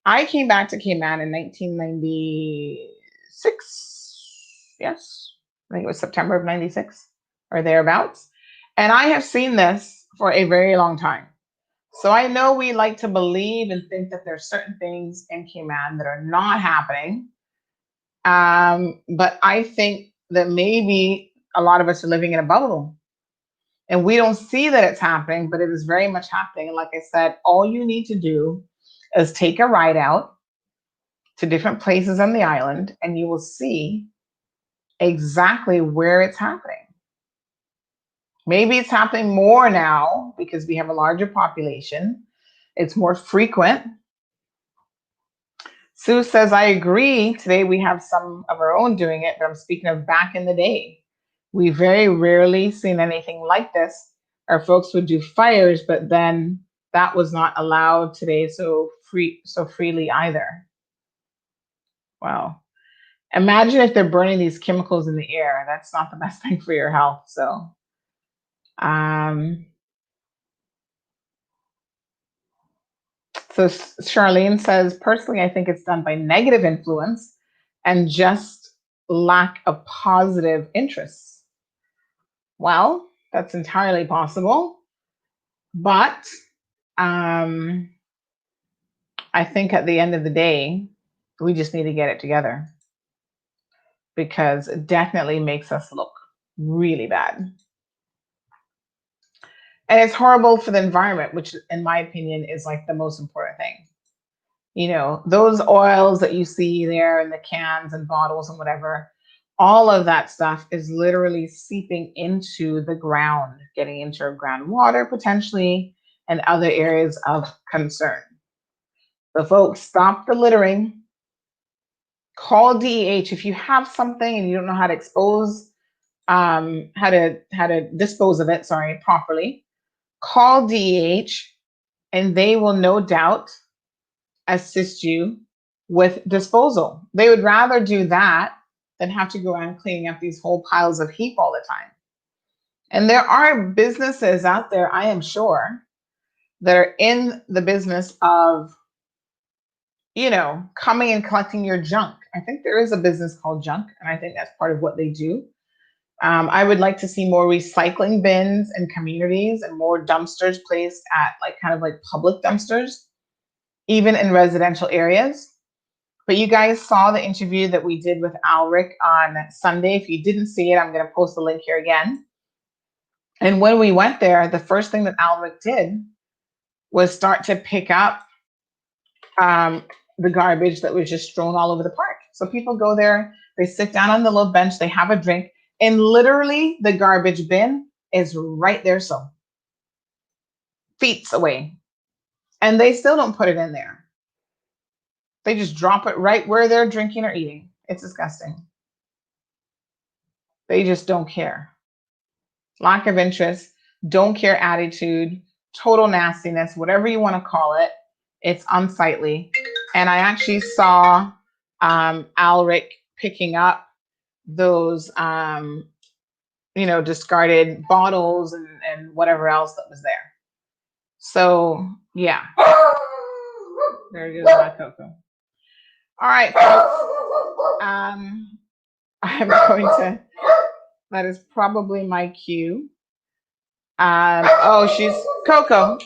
B: I came back to Cayman in 1996. Yes, I think it was September of 96 or thereabouts. And I have seen this for a very long time. So I know we like to believe and think that there's certain things in Cayman that are not happening. But I think that maybe a lot of us are living in a bubble and we don't see that it's happening, but it is very much happening. And like I said, all you need to do is take a ride out to different places on the island and you will see exactly where it's happening. Maybe it's happening more now because we have a larger population. It's more frequent. Sue says, I agree. Today we have some of our own doing it, but I'm speaking of back in the day. We very rarely seen anything like this. Our folks would do fires, but then that was not allowed today so freely either. Wow. Imagine if they're burning these chemicals in the air. That's not the best thing for your health. So Charlene says, personally, I think it's done by negative influence and just lack of positive interests. Well, that's entirely possible. But I think at the end of the day, we just need to get it together because it definitely makes us look really bad. And it's horrible for the environment, which in my opinion is like the most important thing. Those oils that you see there in the cans and bottles and whatever, all of that stuff is literally seeping into the ground, getting into our groundwater potentially and other areas of concern. So folks, stop the littering. Call DEH if you have something and you don't know how to dispose of it, properly. Call DEH and they will no doubt assist you with disposal. They would rather do that than have to go around cleaning up these whole piles of heap all the time. And there are businesses out there, I am sure, that are in the business of, coming and collecting your junk. I think there is a business called Junk, and I think that's part of what they do. I would like to see more recycling bins in communities and more dumpsters placed at kind of public dumpsters, even in residential areas. But you guys saw the interview that we did with Alric on Sunday. If you didn't see it, I'm going to post the link here again. And when we went there, the first thing that Alric did was start to pick up the garbage that was just thrown all over the park. So people go there, they sit down on the little bench, they have a drink, and literally the garbage bin is right there, so feet away. And they still don't put it in there. They just drop it right where they're drinking or eating. It's disgusting. They just don't care. Lack of interest, don't care attitude, total nastiness, whatever you want to call it. It's unsightly. And I actually saw Alric picking up those, discarded bottles and whatever else that was there. So, yeah. There goes my Coco. All right, folks. I'm going to, that is probably my cue. Oh, she's Coco.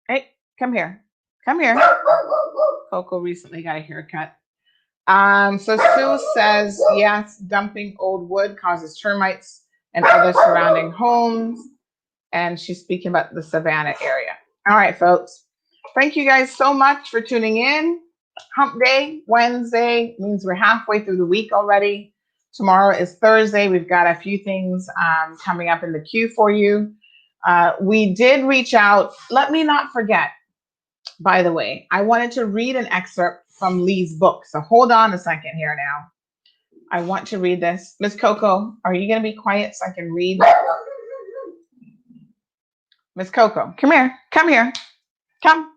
B: Hey, come here. Come here. Coco recently got a haircut. So Sue says, yes, dumping old wood causes termites and other surrounding homes. And she's speaking about the Savannah area. All right, folks. Thank you guys so much for tuning in. Hump Day, Wednesday, means we're halfway through the week already. Tomorrow is Thursday. We've got a few things coming up in the queue for you. We did reach out. Let me not forget, by the way, I wanted to read an excerpt from Lee's book. So hold on a second here now. I want to read this. Miss Coco, are you going to be quiet so I can read? Miss Coco, come here. Come here. Come.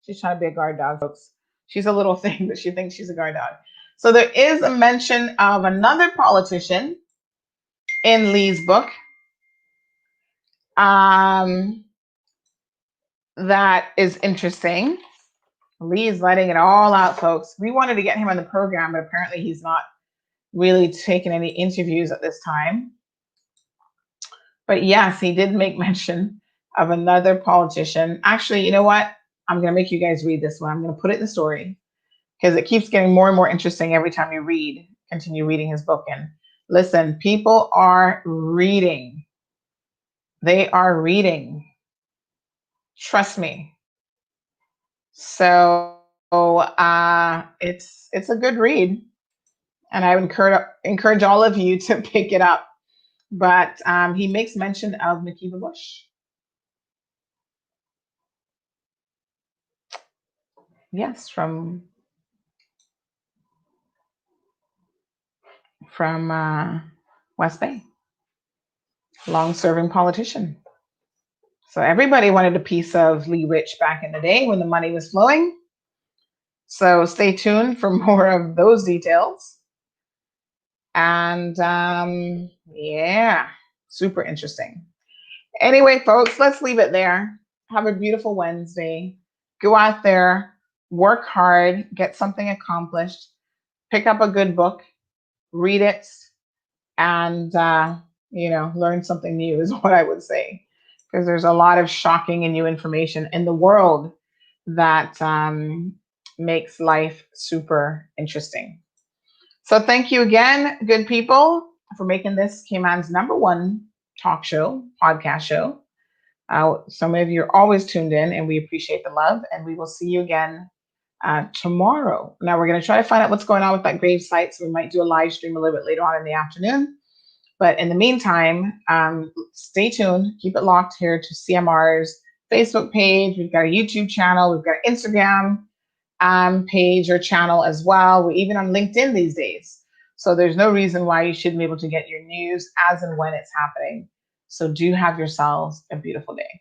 B: She's trying to be a guard dog, folks. She's a little thing, but she thinks she's a guard dog. So there is a mention of another politician in Lee's book that is interesting. Lee is letting it all out, folks. We wanted to get him on the program, but apparently he's not really taking any interviews at this time. But yes, he did make mention of another politician. Actually, you know what? I'm going to make you guys read this one. I'm going to put it in the story because it keeps getting more and more interesting every time you continue reading his book. And listen, people are reading. They are reading. Trust me. So it's a good read. And I would encourage all of you to pick it up. But he makes mention of Makeba Bush. Yes, from West Bay, long-serving politician. So everybody wanted a piece of Lee Rich back in the day when the money was flowing. So stay tuned for more of those details. And yeah, super interesting. Anyway, folks, let's leave it there. Have a beautiful Wednesday. Go out there. Work hard, get something accomplished, pick up a good book, read it, and, learn something new is what I would say. Because there's a lot of shocking and new information in the world that makes life super interesting. So thank you again, good people, for making this Cayman's #1 talk show, podcast show. Some of you are always tuned in, and we appreciate the love, and we will see you again tomorrow. Now we're going to try to find out what's going on with that grave site, so we might do a live stream a little bit later on in the afternoon. But in the meantime, stay tuned. Keep it locked here to CMR's Facebook page. We've got a YouTube channel. We've got an Instagram page or channel as well. We're even on LinkedIn these days. So there's no reason why you shouldn't be able to get your news as and when it's happening. So do have yourselves a beautiful day.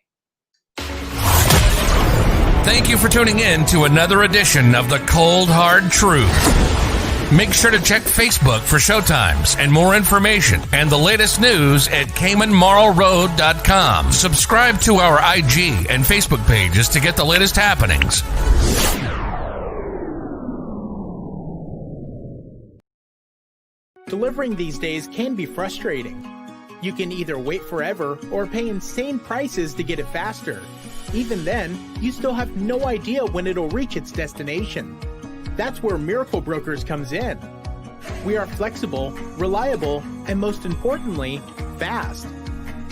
A: Thank you for tuning in to another edition of The Cold Hard Truth. Make sure to check Facebook for showtimes and more information and the latest news at CaymanMarlRoad.com. Subscribe to our IG and Facebook pages to get the latest happenings.
C: Delivering these days can be frustrating. You can either wait forever or pay insane prices to get it faster. Even then, you still have no idea when it'll reach its destination. That's where Miracle Brokers comes in. We are flexible, reliable, and most importantly, fast.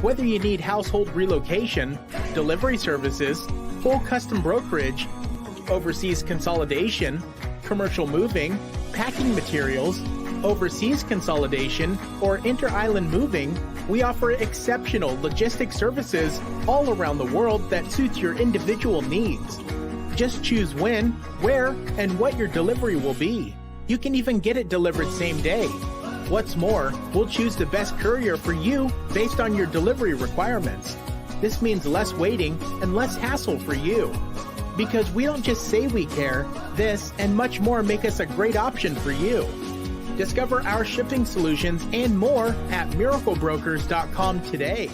C: Whether you need household relocation, delivery services, full custom brokerage, overseas consolidation, commercial moving, packing materials, overseas consolidation, or inter-island moving, we offer exceptional logistics services all around the world that suits your individual needs. Just choose when, where, and what your delivery will be. You can even get it delivered same day. What's more, we'll choose the best courier for you based on your delivery requirements. This means less waiting and less hassle for you. Because we don't just say we care, this and much more make us a great option for you. Discover our shipping solutions and more at miraclebrokers.com today.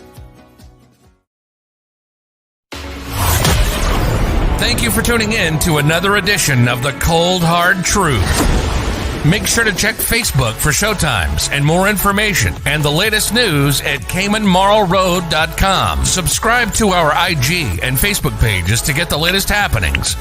A: Thank you for tuning in to another edition of The Cold Hard Truth. Make sure to check Facebook for showtimes and more information and the latest news at CaymanMarlRoad.com. Subscribe to our IG and Facebook pages to get the latest happenings.